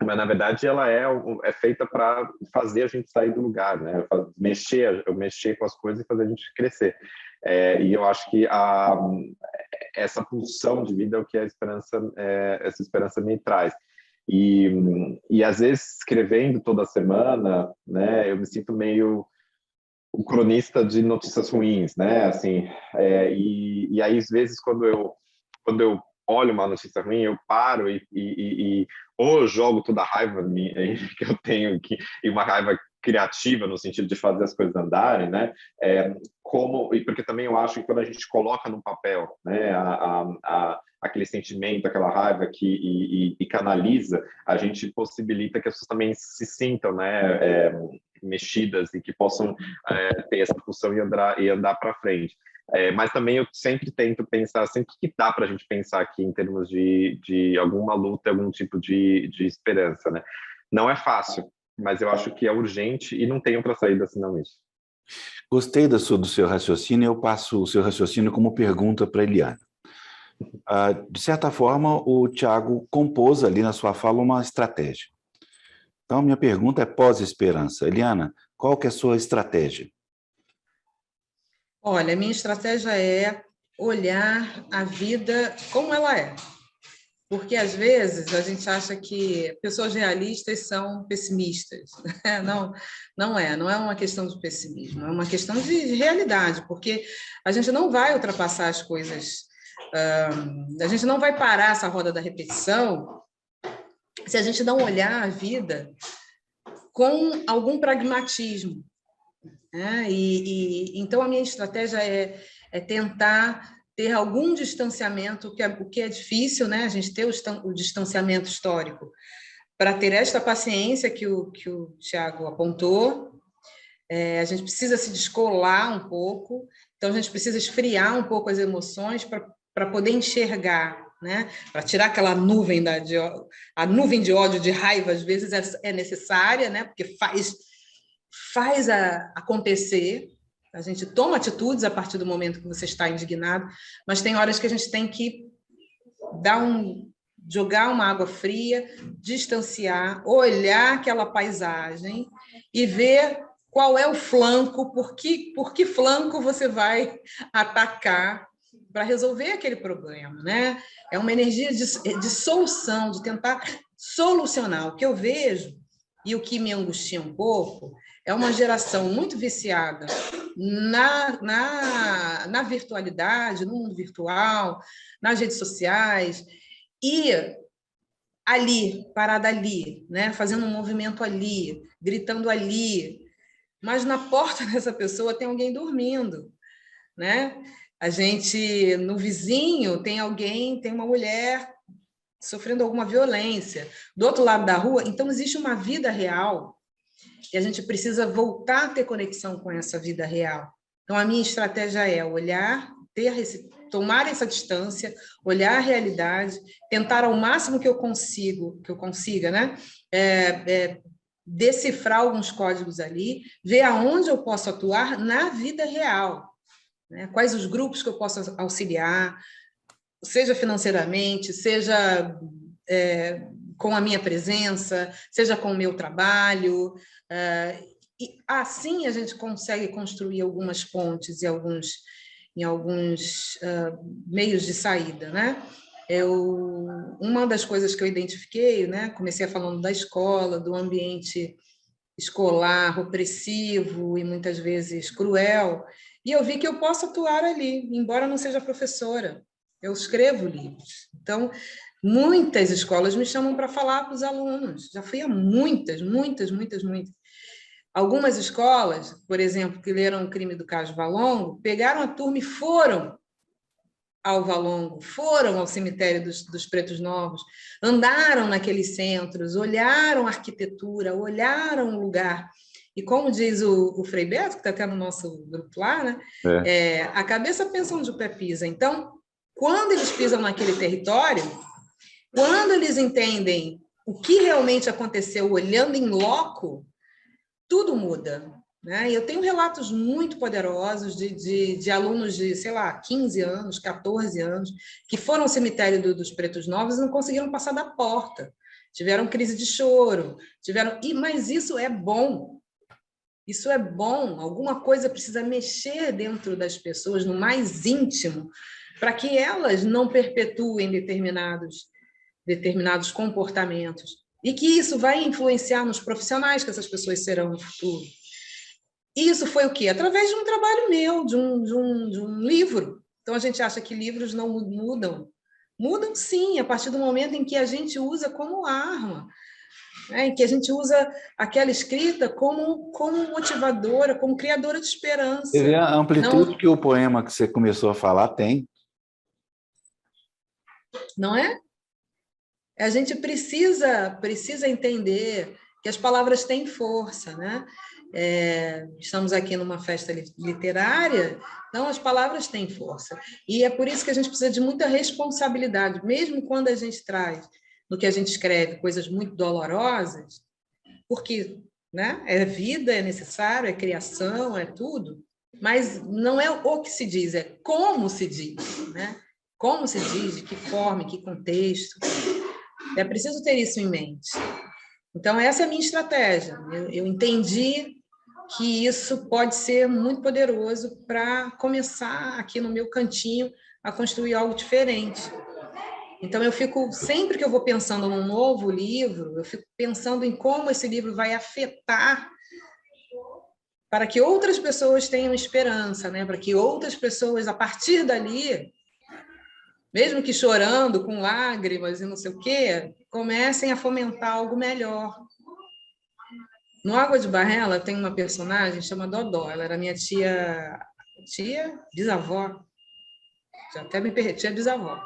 Mas na verdade ela é feita para fazer a gente sair do lugar, né? Mexer com as coisas e fazer a gente crescer. E eu acho que essa pulsão de vida é o que essa esperança me traz. E às vezes escrevendo toda semana, né? Eu me sinto meio o cronista de notícias ruins, né? Assim, e aí às vezes quando eu olho uma notícia ruim, eu paro ou eu jogo toda a raiva que eu tenho aqui, e uma raiva criativa no sentido de fazer as coisas andarem, né? Porque também eu acho que quando a gente coloca no papel, né, aquele sentimento, aquela raiva e canaliza, a gente possibilita que as pessoas também se sintam, né, mexidas e que possam ter essa pulsão e andar para frente. Mas também eu sempre tento pensar assim, o que dá para a gente pensar aqui em termos de alguma luta, algum tipo de esperança, né? Não é fácil, mas eu acho que é urgente e não tem outra saída senão isso. Gostei do seu raciocínio, eu passo o seu raciocínio como pergunta para a Eliana. De certa forma, o Tiago compôs ali na sua fala uma estratégia. Então, minha pergunta é pós-esperança. Eliana, qual que é a sua estratégia? Olha, minha estratégia é olhar a vida como ela é. Porque, às vezes, a gente acha que pessoas realistas são pessimistas. Não é uma questão de pessimismo, é uma questão de realidade, porque a gente não vai ultrapassar as coisas, a gente não vai parar essa roda da repetição se a gente não olhar a vida com algum pragmatismo. Então, a minha estratégia é tentar ter algum distanciamento, o que é difícil, né? A gente ter o distanciamento histórico, para ter esta paciência que o Tiago apontou. A gente precisa se descolar um pouco Então, a gente precisa esfriar um pouco as emoções para poder enxergar, né? Para tirar aquela nuvem a nuvem de ódio, de raiva, às vezes é necessária, né? Porque faz acontecer. A gente toma atitudes a partir do momento que você está indignado, mas tem horas que a gente tem que jogar uma água fria, distanciar, olhar aquela paisagem e ver qual é o flanco, por que flanco você vai atacar para resolver aquele problema, né? É uma energia de solução, de tentar solucionar. O que eu vejo e o que me angustia um pouco é uma geração muito viciada na virtualidade, no mundo virtual, nas redes sociais, e ali, parada ali, né? Fazendo um movimento ali, gritando ali, mas na porta dessa pessoa tem alguém dormindo, né? A gente, no vizinho, tem uma mulher sofrendo alguma violência. Do outro lado da rua, então existe uma vida real e a gente precisa voltar a ter conexão com essa vida real. Então, a minha estratégia é olhar, tomar essa distância, olhar a realidade, tentar ao máximo que eu consiga, né? Decifrar alguns códigos ali, ver aonde eu posso atuar na vida real, né? Quais os grupos que eu posso auxiliar, seja financeiramente, seja com a minha presença, seja com o meu trabalho, e assim a gente consegue construir algumas pontes em alguns meios de saída, né? Uma das coisas que eu identifiquei, né? Comecei falando da escola, do ambiente escolar opressivo e muitas vezes cruel, e eu vi que eu posso atuar ali, embora não seja professora. Eu escrevo livros. Então, muitas escolas me chamam para falar para os alunos. Já fui a muitas. Algumas escolas, por exemplo, que leram O Crime do Caso Valongo, pegaram a turma e foram ao Valongo, foram ao cemitério dos Pretos Novos, andaram naqueles centros, olharam a arquitetura, olharam o lugar. E como diz o Frei Beto, que está até no nosso grupo lá, né? A cabeça pensa onde o pé pisa. Então, quando eles pisam naquele território, quando eles entendem o que realmente aconteceu olhando em loco, tudo muda, né? E eu tenho relatos muito poderosos de alunos de, sei lá, 15 anos, 14 anos, que foram ao cemitério dos Pretos Novos e não conseguiram passar da porta. Tiveram crise de choro, mas isso é bom. Isso é bom. Alguma coisa precisa mexer dentro das pessoas, no mais íntimo, para que elas não perpetuem determinados comportamentos. E que isso vai influenciar nos profissionais que essas pessoas serão no futuro. Isso foi o quê? Através de um trabalho meu, de um livro. Então, a gente acha que livros não mudam. Mudam, sim, a partir do momento em que a gente usa como arma, né? Em que a gente usa aquela escrita como motivadora, como criadora de esperança. Você vê a amplitude que o poema que você começou a falar tem. Não é? A gente precisa entender que as palavras têm força, né? Estamos aqui numa festa literária, então as palavras têm força. E é por isso que a gente precisa de muita responsabilidade, mesmo quando a gente traz no que a gente escreve coisas muito dolorosas, porque, né, é vida, é necessário, é criação, é tudo, mas não é o que se diz, é como se diz, né? Como se diz, de que forma, em que contexto. É preciso ter isso em mente. Então, essa é a minha estratégia. Eu entendi que isso pode ser muito poderoso para começar aqui no meu cantinho a construir algo diferente. Então, sempre que eu vou pensando num novo livro, eu fico pensando em como esse livro vai afetar para que outras pessoas tenham esperança, né? Para que outras pessoas, a partir dali, mesmo que chorando, com lágrimas e não sei o quê, comecem a fomentar algo melhor. No Água de Barrela tem uma personagem chamada Dodó, ela era minha bisavó, já até me perdi, tia bisavó.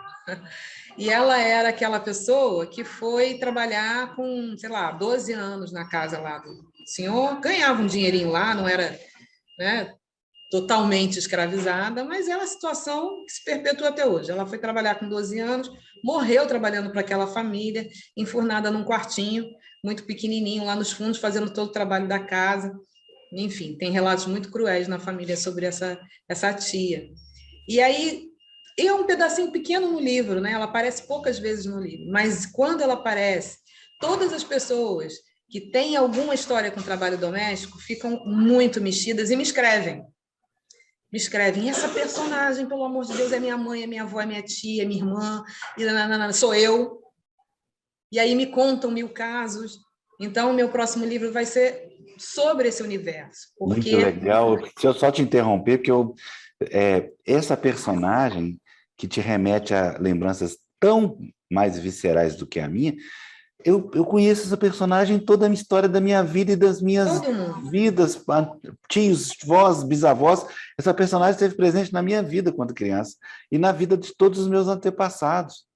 E ela era aquela pessoa que foi trabalhar com, sei lá, 12 anos na casa lá do senhor, ganhava um dinheirinho lá, não era, né, totalmente escravizada, mas é uma situação que se perpetua até hoje. Ela foi trabalhar com 12 anos, morreu trabalhando para aquela família, enfurnada num quartinho muito pequenininho, lá nos fundos, fazendo todo o trabalho da casa. Enfim, tem relatos muito cruéis na família sobre essa tia. E aí, é um pedacinho pequeno no livro, né? Ela aparece poucas vezes no livro, mas quando ela aparece, todas as pessoas que têm alguma história com trabalho doméstico ficam muito mexidas e me escrevem. Me escrevem, essa personagem, pelo amor de Deus, é minha mãe, é minha avó, é minha tia, é minha irmã, e sou eu. E aí me contam 1000 casos. Então, o meu próximo livro vai ser sobre esse universo. Muito legal. Se eu só te interromper, porque essa personagem que te remete a lembranças tão mais viscerais do que a minha, eu conheço essa personagem em toda a história da minha vida e das minhas vidas, tios, vós, bisavós. Essa personagem esteve presente na minha vida quando criança e na vida de todos os meus antepassados.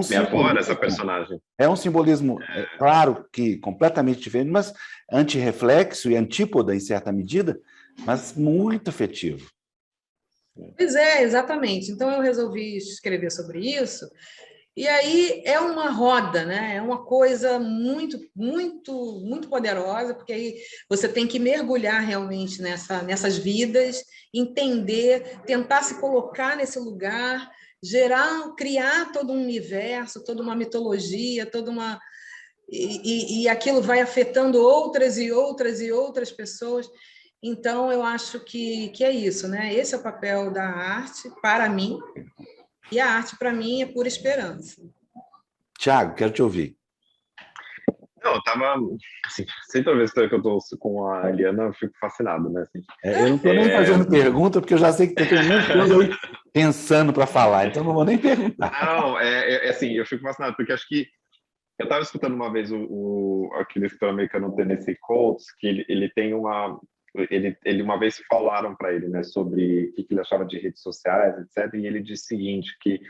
Minha avó era essa personagem. É um simbolismo, claro que completamente diferente, mas antirreflexo e antípoda em certa medida, mas muito afetivo. Pois é, exatamente. Então eu resolvi escrever sobre isso. E aí é uma roda, né? É uma coisa muito, muito, muito poderosa, porque aí você tem que mergulhar realmente nessas vidas, entender, tentar se colocar nesse lugar, criar todo um universo, toda uma mitologia, toda uma e aquilo vai afetando outras e outras e outras pessoas. Então eu acho que é isso, né? Esse é o papel da arte para mim. E a arte, para mim, é pura esperança. Tiago, quero te ouvir. Não, eu tava... Assim, toda vez que eu estou com a Eliana, eu fico fascinado, né? Assim, eu não estou nem fazendo pergunta, porque eu já sei que tem um monte de coisa pensando para falar, então não vou nem perguntar. Não, assim, eu fico fascinado, porque acho que eu estava escutando uma vez aquele escritor americano Tennessee Coates, que ele tem uma... Ele uma vez falaram para ele, né, sobre o que ele achava de redes sociais, etc. E ele disse o seguinte, que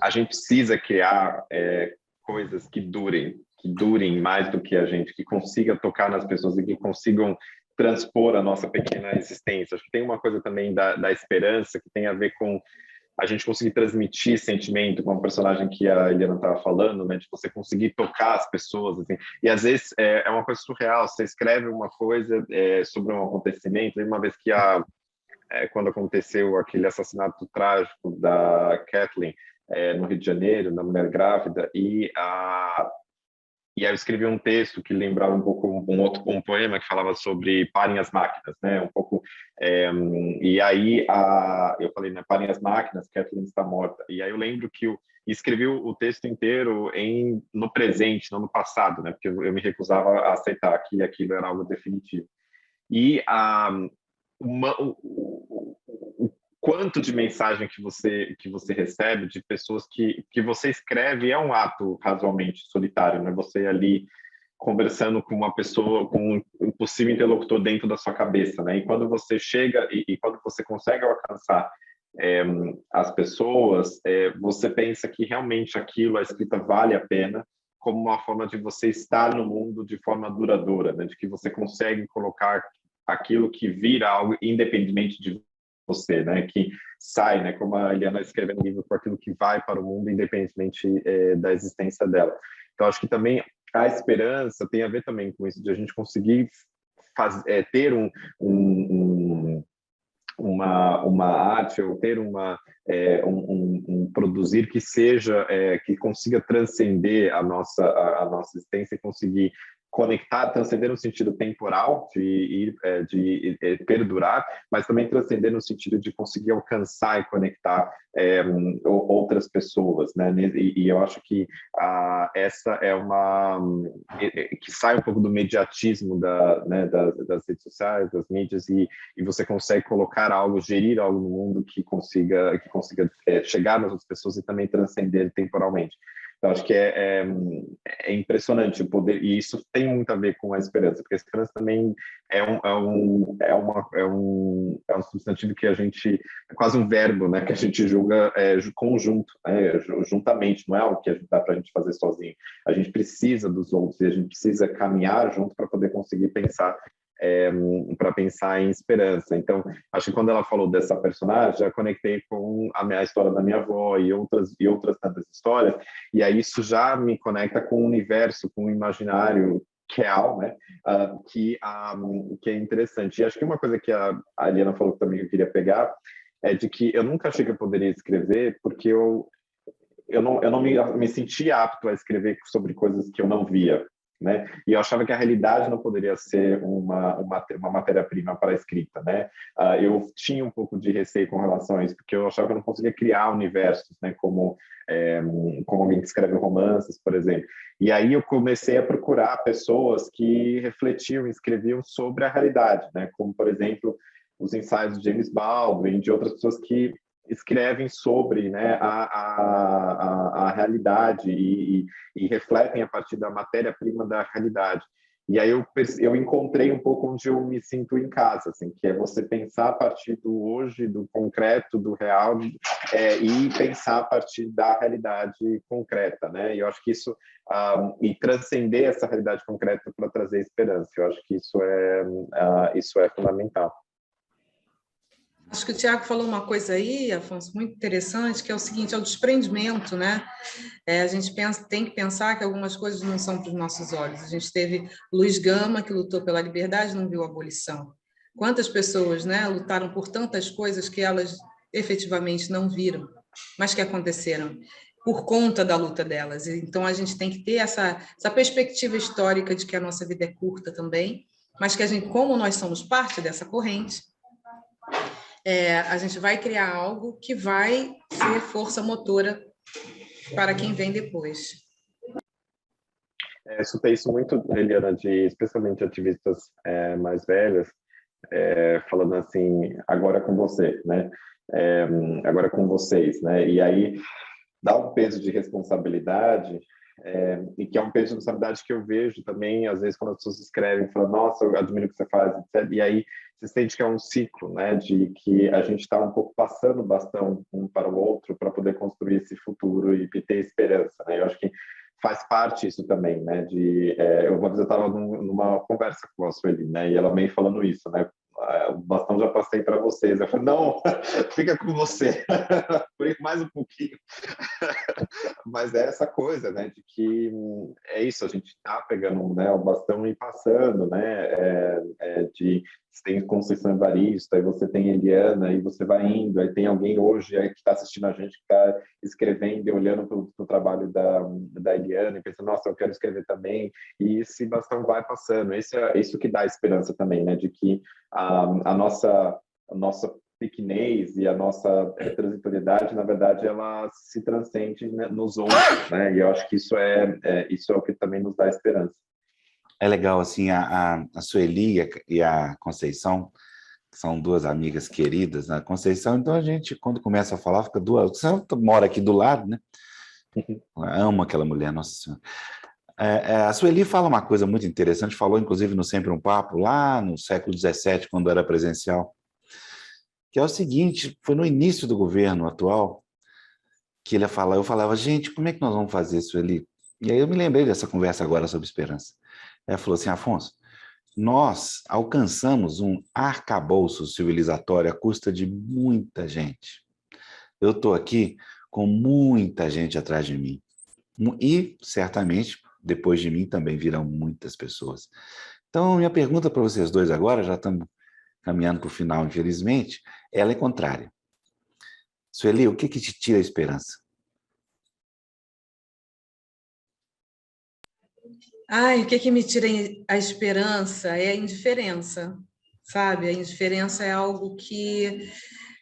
a gente precisa criar coisas que durem mais do que a gente, que consiga tocar nas pessoas e que consigam transpor a nossa pequena existência. Acho que tem uma coisa também da esperança que tem a ver com a gente conseguir transmitir sentimento, com a personagem que a Eliana estava falando, né, de você conseguir tocar as pessoas, assim. E às vezes é uma coisa surreal, você escreve uma coisa sobre um acontecimento, e uma vez que quando aconteceu aquele assassinato trágico da Kathleen no Rio de Janeiro, na mulher grávida, e aí eu escrevi um texto que lembrava um pouco um poema que falava sobre parem as máquinas, né? Um pouco. E aí eu falei, né? Parem as máquinas, Kathleen está morta. E aí eu lembro que eu escrevi o texto inteiro no presente, não no passado, né? Porque eu me recusava a aceitar que aquilo era algo definitivo. E o quanto de mensagem que você recebe de pessoas que você escreve é um ato razoavelmente solitário, né? Você ali conversando com uma pessoa, com um possível interlocutor dentro da sua cabeça, né? E quando você chega e quando você consegue alcançar as pessoas, você pensa que realmente aquilo, a escrita vale a pena, como uma forma de você estar no mundo de forma duradoura, né? De que você consegue colocar aquilo que vira algo independentemente de você, né? Que sai, né? Como a Eliana escreve no livro, por aquilo que vai para o mundo independentemente da existência dela. Então, acho que também a esperança tem a ver também com isso, de a gente conseguir ter uma arte ou ter um produzir que seja que consiga transcender a nossa existência e conseguir conectar, transcender no sentido temporal, de perdurar, mas também transcender no sentido de conseguir alcançar e conectar outras pessoas, né? E eu acho que essa é que sai um pouco do mediatismo das redes sociais, das mídias, e você consegue colocar algo, gerir algo no mundo que consiga chegar nas outras pessoas e também transcender temporalmente. Então, acho que é impressionante o poder, e isso tem muito a ver com a esperança, porque a esperança também é um substantivo que a gente, é quase um verbo, né, que a gente julga conjunto, né, juntamente, não é algo que dá para a gente fazer sozinho. A gente precisa dos outros e a gente precisa caminhar junto para poder conseguir pensar para pensar em esperança. Então, acho que quando ela falou dessa personagem, já conectei com a história da minha avó e outras tantas histórias, e aí isso já me conecta com o universo, com o imaginário real, né? Que é interessante. E acho que uma coisa que a Ariana falou também que eu queria pegar é de que eu nunca achei que eu poderia escrever porque eu não me sentia apto a escrever sobre coisas que eu não via, né? E eu achava que a realidade não poderia ser uma matéria-prima para a escrita, né? Eu tinha um pouco de receio com relação a isso, porque eu achava que eu não conseguia criar universos, né? Como alguém que escreve romances, por exemplo. E aí eu comecei a procurar pessoas que refletiam e escreviam sobre a realidade, né? Como, por exemplo, os ensaios de James Baldwin, de outras pessoas que escrevem sobre, né, a realidade e refletem a partir da matéria-prima da realidade. E aí eu encontrei um pouco onde eu me sinto em casa, assim, que é você pensar a partir do hoje, do concreto, do real, e pensar a partir da realidade concreta, né? E eu acho que isso e transcender essa realidade concreta para trazer esperança. Eu acho que isso é fundamental. Acho que o Tiago falou uma coisa aí, Afonso, muito interessante, que é o seguinte, é o desprendimento, né? A gente tem que pensar que algumas coisas não são para os nossos olhos. A gente teve Luiz Gama, que lutou pela liberdade, não viu a abolição. Quantas pessoas, né, lutaram por tantas coisas que elas efetivamente não viram, mas que aconteceram por conta da luta delas. Então, a gente tem que ter essa perspectiva histórica de que a nossa vida é curta também, mas que a gente, como nós somos parte dessa corrente, a gente vai criar algo que vai ser força motora para quem vem depois. Escutei isso muito, Eliana, especialmente ativistas mais velhas, falando assim, agora com você, né? Agora com vocês, né? E aí dá um peso de responsabilidade, e que é um peso de responsabilidade que eu vejo também, às vezes, quando as pessoas escrevem, falam, nossa, eu admiro o que você faz, etc. E aí você sente que é um ciclo, né, de que a gente está um pouco passando o bastão um para o outro para poder construir esse futuro e ter esperança, né? Eu acho que faz parte isso também, né? Eu uma vez eu estava numa conversa com a Sueli, né? E ela meio falando isso, né? O bastão já passei para vocês. Eu falei, não, fica com você, mais um pouquinho. Mas é essa coisa, né, de que é isso, a gente está pegando, né, o bastão e passando, né, você tem Conceição Evaristo, aí você tem Eliana, e você vai indo, aí tem alguém hoje aí que está assistindo a gente, que está escrevendo e olhando para o trabalho da Eliana e pensando, nossa, eu quero escrever também, e esse bastão vai passando. Isso que dá esperança também, né, de que a nossa pequenez e a nossa transitoriedade, na verdade, ela se transcende, né, nos outros, né? E eu acho que isso é o que também nos dá esperança. É legal, assim, a Sueli e a Conceição, que são duas amigas queridas, né? Conceição, então a gente, quando começa a falar, fica duas... Você mora aqui do lado, né? Amo aquela mulher, nossa senhora. A Sueli fala uma coisa muito interessante, falou, inclusive, no Sempre um Papo, lá no século XVII, quando era presencial, que é o seguinte, foi no início do governo atual que eu falava, gente, como é que nós vamos fazer isso ali? E aí eu me lembrei dessa conversa agora sobre esperança. Ela falou assim, Afonso, nós alcançamos um arcabouço civilizatório à custa de muita gente. Eu estou aqui com muita gente atrás de mim. E, certamente, depois de mim também virão muitas pessoas. Então, minha pergunta para vocês dois agora, já estamos caminhando para o final, infelizmente, ela é contrária. Sueli, o que te tira a esperança? O que me tira a esperança é a indiferença, sabe? A indiferença é algo que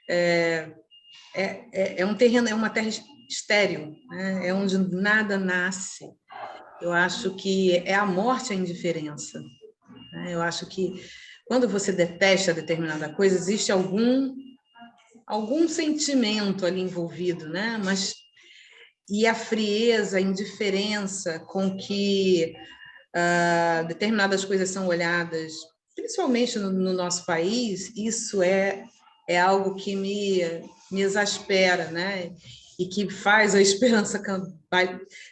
é um terreno, é uma terra estéril, né? É onde nada nasce. Eu acho que é a morte a indiferença, né? Eu acho que quando você detesta determinada coisa, existe algum sentimento ali envolvido, né? E a frieza, a indiferença com que determinadas coisas são olhadas, principalmente no nosso país, isso é algo que me exaspera, né? e que faz a esperança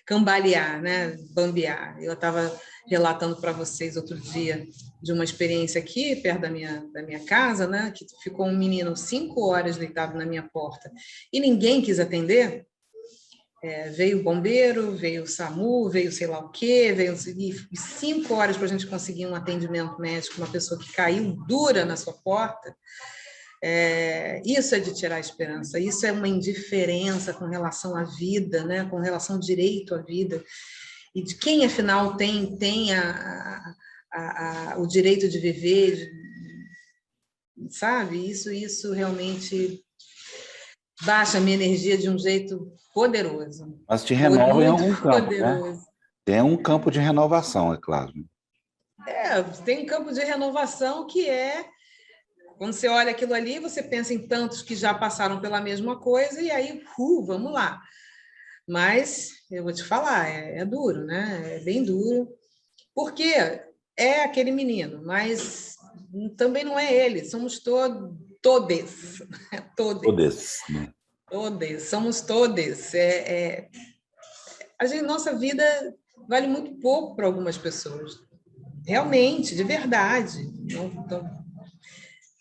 cambalear, né? Bambear. Eu estava relatando para vocês outro dia de uma experiência aqui, perto da minha casa, né? Que ficou um menino 5 horas deitado na minha porta e ninguém quis atender. Veio o bombeiro, veio o SAMU, veio sei lá o quê, veio 5 horas para a gente conseguir um atendimento médico, uma pessoa que caiu dura na sua porta. Isso é de tirar a esperança, isso é uma indiferença com relação à vida, né? Com relação ao direito à vida, e de quem, afinal, tem o direito de viver, sabe? Isso realmente baixa a minha energia de um jeito poderoso. Mas te renova em algum campo, poderoso. Né? Tem um campo de renovação, é claro. Tem um campo de renovação que quando você olha aquilo ali, você pensa em tantos que já passaram pela mesma coisa, e aí, vamos lá. Mas, eu vou te falar, é duro, né? É bem duro, porque é aquele menino, mas também não é ele, somos todos. Né? Todos, somos todos. Nossa vida vale muito pouco para algumas pessoas. Realmente, de verdade.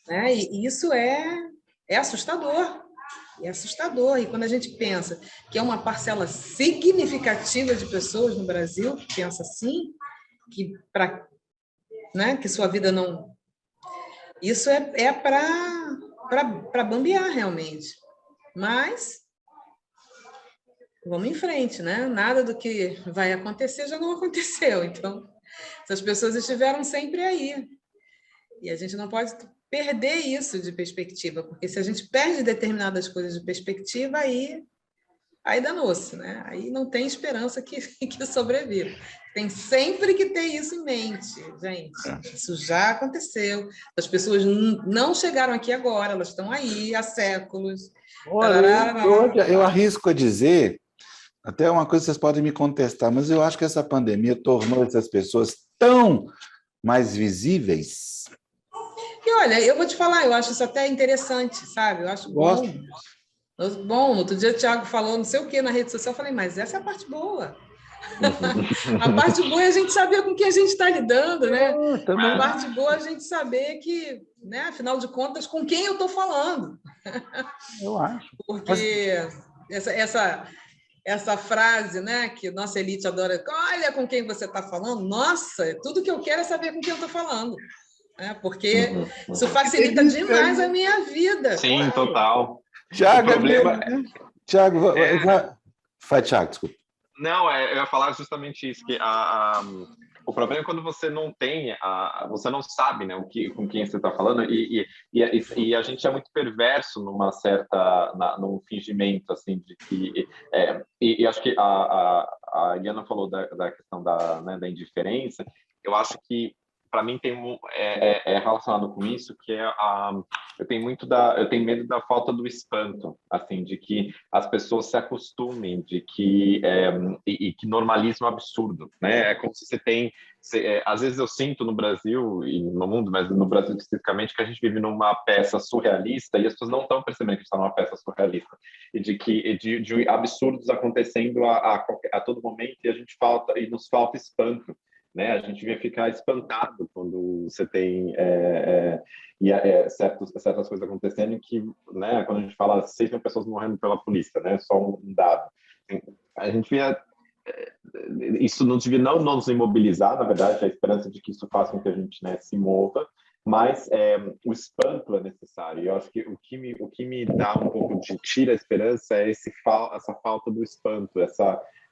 Né? E isso é assustador. É assustador. E quando a gente pensa que é uma parcela significativa de pessoas no Brasil que pensa assim, que sua vida não... Isso é para bambear, realmente. Mas vamos em frente, né? Nada do que vai acontecer já não aconteceu. Então, essas pessoas estiveram sempre aí. E a gente não pode perder isso de perspectiva, porque se a gente perde determinadas coisas de perspectiva, aí danou-se, né? Aí não tem esperança que sobreviva. Tem sempre que ter isso em mente, gente. Isso já aconteceu. As pessoas não chegaram aqui agora, elas estão aí há séculos. Eu arrisco a dizer, até uma coisa que vocês podem me contestar, mas eu acho que essa pandemia tornou essas pessoas tão mais visíveis. E olha, eu vou te falar, eu acho isso até interessante, sabe? Eu acho bom. Bom, outro dia o Thiago falou não sei o que na rede social, eu falei, mas essa é a parte boa. A parte boa é a gente saber com quem a gente está lidando, né? A parte boa é a gente saber que, né, afinal de contas, com quem eu estou falando. Eu acho. Porque essa frase, né, que nossa elite adora, olha com quem você está falando, nossa, tudo que eu quero é saber com quem eu estou falando. Porque isso facilita demais a minha vida. Sim, claro. Total. Thiago, Thiago, vai, Thiago, desculpa. Não, eu ia falar justamente isso, que o problema é quando você não tem, você não sabe, né, com quem você está falando, e a gente é muito perverso num fingimento, assim, de que... E acho que a Eliana falou da questão da indiferença. Eu acho que para mim é relacionado com isso, que eu tenho medo da falta do espanto, assim, de que as pessoas se acostumem, de que que normalizem o absurdo, né? É como se você tem, às vezes eu sinto no Brasil e no mundo, mas no Brasil especificamente, que a gente vive numa peça surrealista e as pessoas não estão percebendo que está numa peça surrealista, e de absurdos acontecendo a todo momento, e nos falta espanto. Né? A gente devia ficar espantado quando você tem certas coisas acontecendo que, né, quando a gente fala 6 mil pessoas morrendo pela polícia, né, só um dado. A gente devia... Isso não devia não nos imobilizar, na verdade, a esperança de que isso faça com que a gente, né, se mova, mas o espanto é necessário. E eu acho que o que me dá um pouco de tira a esperança é essa falta do espanto,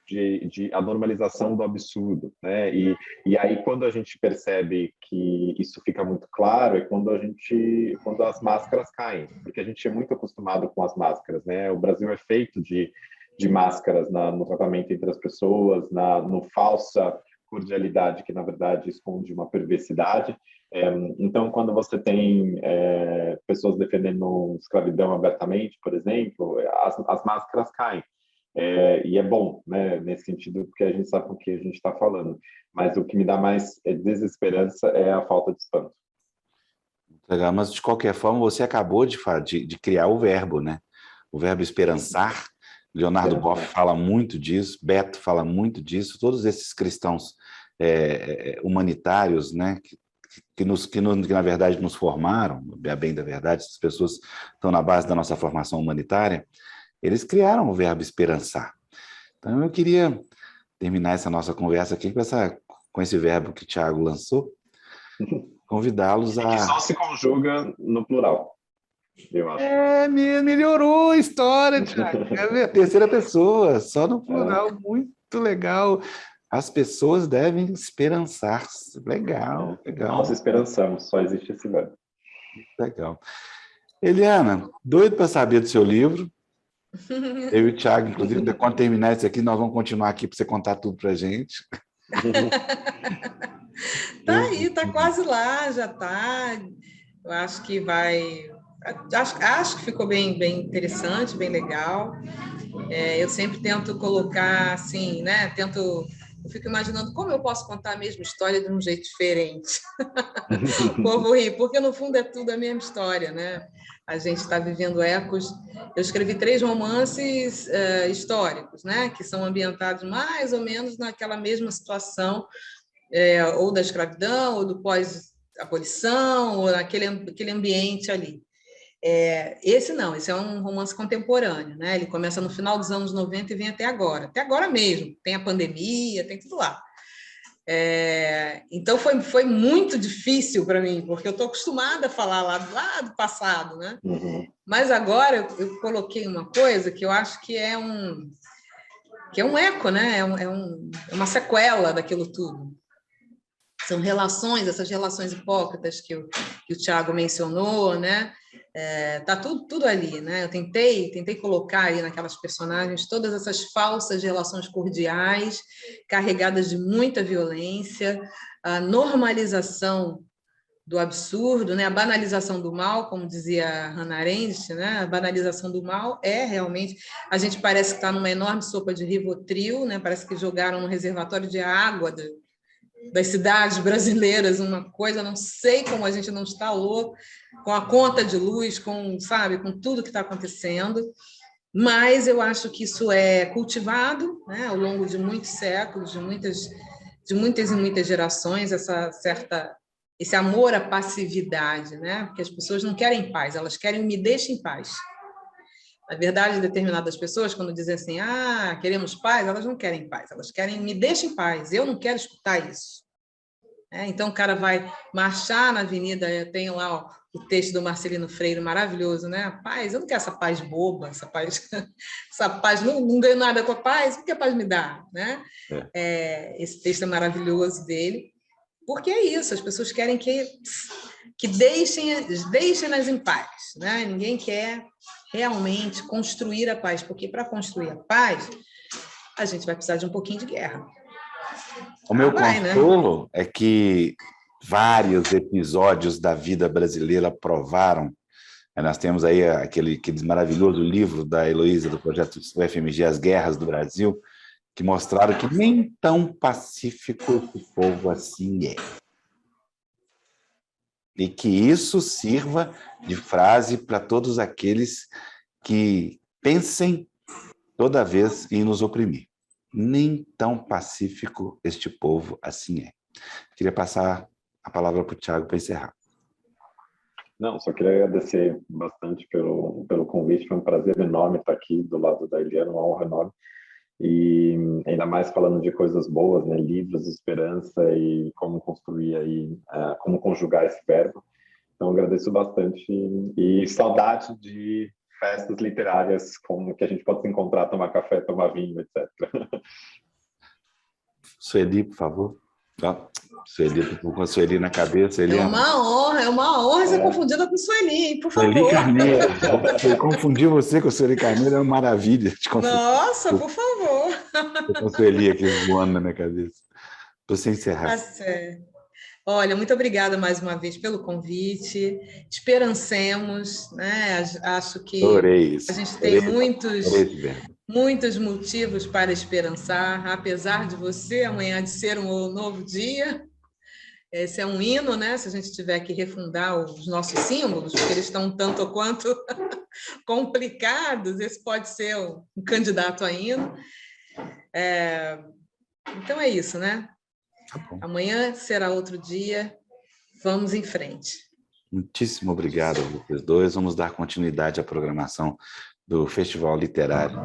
de a normalização do absurdo, né? E aí quando a gente percebe que isso fica muito claro é quando as máscaras caem, porque a gente é muito acostumado com as máscaras, né? O Brasil é feito de máscaras no tratamento entre as pessoas, no falsa cordialidade que na verdade esconde uma perversidade. Então, quando você tem pessoas defendendo escravidão abertamente, por exemplo, as máscaras caem. E é bom, né, nesse sentido, porque a gente sabe com o que a gente está falando. Mas o que me dá mais desesperança é a falta de espanto. Legal, mas de qualquer forma, você acabou de criar o verbo, né? O verbo esperançar, Leonardo Boff fala muito disso, Beto fala muito disso, todos esses cristãos humanitários, né, que na verdade nos formaram, a bem da verdade, essas pessoas estão na base da nossa formação humanitária, eles criaram o verbo esperançar. Então eu queria terminar essa nossa conversa aqui com esse verbo que o Tiago lançou, convidá-los a... Que só se conjuga no plural, eu acho. Melhorou a história, Tiago. É a terceira pessoa, só no plural, muito legal. As pessoas devem esperançar. Legal. Nós esperançamos, só existe esse verbo. Legal. Eliana, doido para saber do seu livro. Eu e o Tiago, inclusive, quando terminar isso aqui, nós vamos continuar aqui para você contar tudo para a gente. Tá aí, tá quase lá, já tá. Eu acho que vai... Acho que ficou bem interessante, bem legal. Eu sempre tento colocar assim, né? Eu fico imaginando como eu posso contar a mesma história de um jeito diferente. O povo ri, porque no fundo é tudo a mesma história, né? A gente está vivendo ecos. Eu escrevi 3 romances históricos, né? Que são ambientados mais ou menos naquela mesma situação, ou da escravidão, ou do pós-abolição, ou aquele ambiente ali. Esse é um romance contemporâneo, né? Ele começa no final dos anos 90 e vem até agora mesmo. Tem a pandemia, tem tudo lá. Então foi muito difícil para mim, porque eu estou acostumada a falar lá do passado, né? Uhum. Mas agora eu coloquei uma coisa que eu acho que é um eco, né? É uma sequela daquilo tudo. São essas relações hipócritas que o Tiago mencionou, né? Tá tudo ali, né? Eu tentei colocar aí naquelas personagens todas essas falsas relações cordiais, carregadas de muita violência, a normalização do absurdo, né? A banalização do mal, como dizia Hannah Arendt, né? A banalização do mal realmente... A gente parece que está numa enorme sopa de Rivotril, né? Parece que jogaram no reservatório de água das cidades brasileiras, uma coisa, não sei como a gente não está louco, com a conta de luz, com tudo que está acontecendo, mas eu acho que isso é cultivado, né, ao longo de muitos séculos, de muitas e muitas gerações, esse amor à passividade, né, porque as pessoas não querem paz, elas querem me deixe em paz. Na verdade, determinadas pessoas, quando dizem assim, queremos paz, elas não querem paz, elas querem me deixe em paz, eu não quero escutar isso. Então, o cara vai marchar na avenida, eu tenho lá o texto do Marcelino Freire, maravilhoso, né? Paz, eu não quero essa paz boba, essa paz não ganho nada com a paz, o que a paz me dá? Né? Esse texto é maravilhoso dele, porque é isso, as pessoas querem que deixem-nas em paz, né? Ninguém quer realmente construir a paz, porque para construir a paz, a gente vai precisar de um pouquinho de guerra. O meu consolo é que vários episódios da vida brasileira provaram. Nós temos aí aquele maravilhoso livro da Heloísa, do projeto UFMG, As Guerras do Brasil, que mostraram que nem tão pacífico esse povo assim é. E que isso sirva de frase para todos aqueles que pensem toda vez em nos oprimir. Nem tão pacífico este povo assim é. Queria passar a palavra para o Tiago para encerrar. Não, só queria agradecer bastante pelo convite, foi um prazer enorme estar aqui do lado da Eliana, uma honra enorme, e ainda mais falando de coisas boas, né, livros, esperança e como construir aí, como conjugar esse verbo. Então agradeço bastante e saudade de festas literárias como que a gente pode se encontrar, tomar café, tomar vinho, etc. Sueli, por favor. Sueli, estou com a Sueli na cabeça. É uma honra ser confundida com Sueli, por favor. Sueli Carneiro. Eu confundi você com a Sueli Carneiro, é uma maravilha. Nossa, por favor. Estou com a Sueli aqui voando na minha cabeça. Para você encerrar. Tá certo. Olha, muito obrigada mais uma vez pelo convite. Esperancemos, né? Acho que a gente tem muitos motivos para esperançar, apesar de você amanhã de ser um novo dia. Esse é um hino, né? Se a gente tiver que refundar os nossos símbolos, porque eles estão tanto quanto complicados, esse pode ser um candidato a hino. Então é isso, né? Tá, amanhã será outro dia, vamos em frente. Muitíssimo obrigado a vocês dois. Vamos dar continuidade à programação do Festival Literário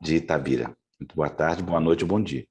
de Itabira. Muito boa tarde, boa noite, bom dia.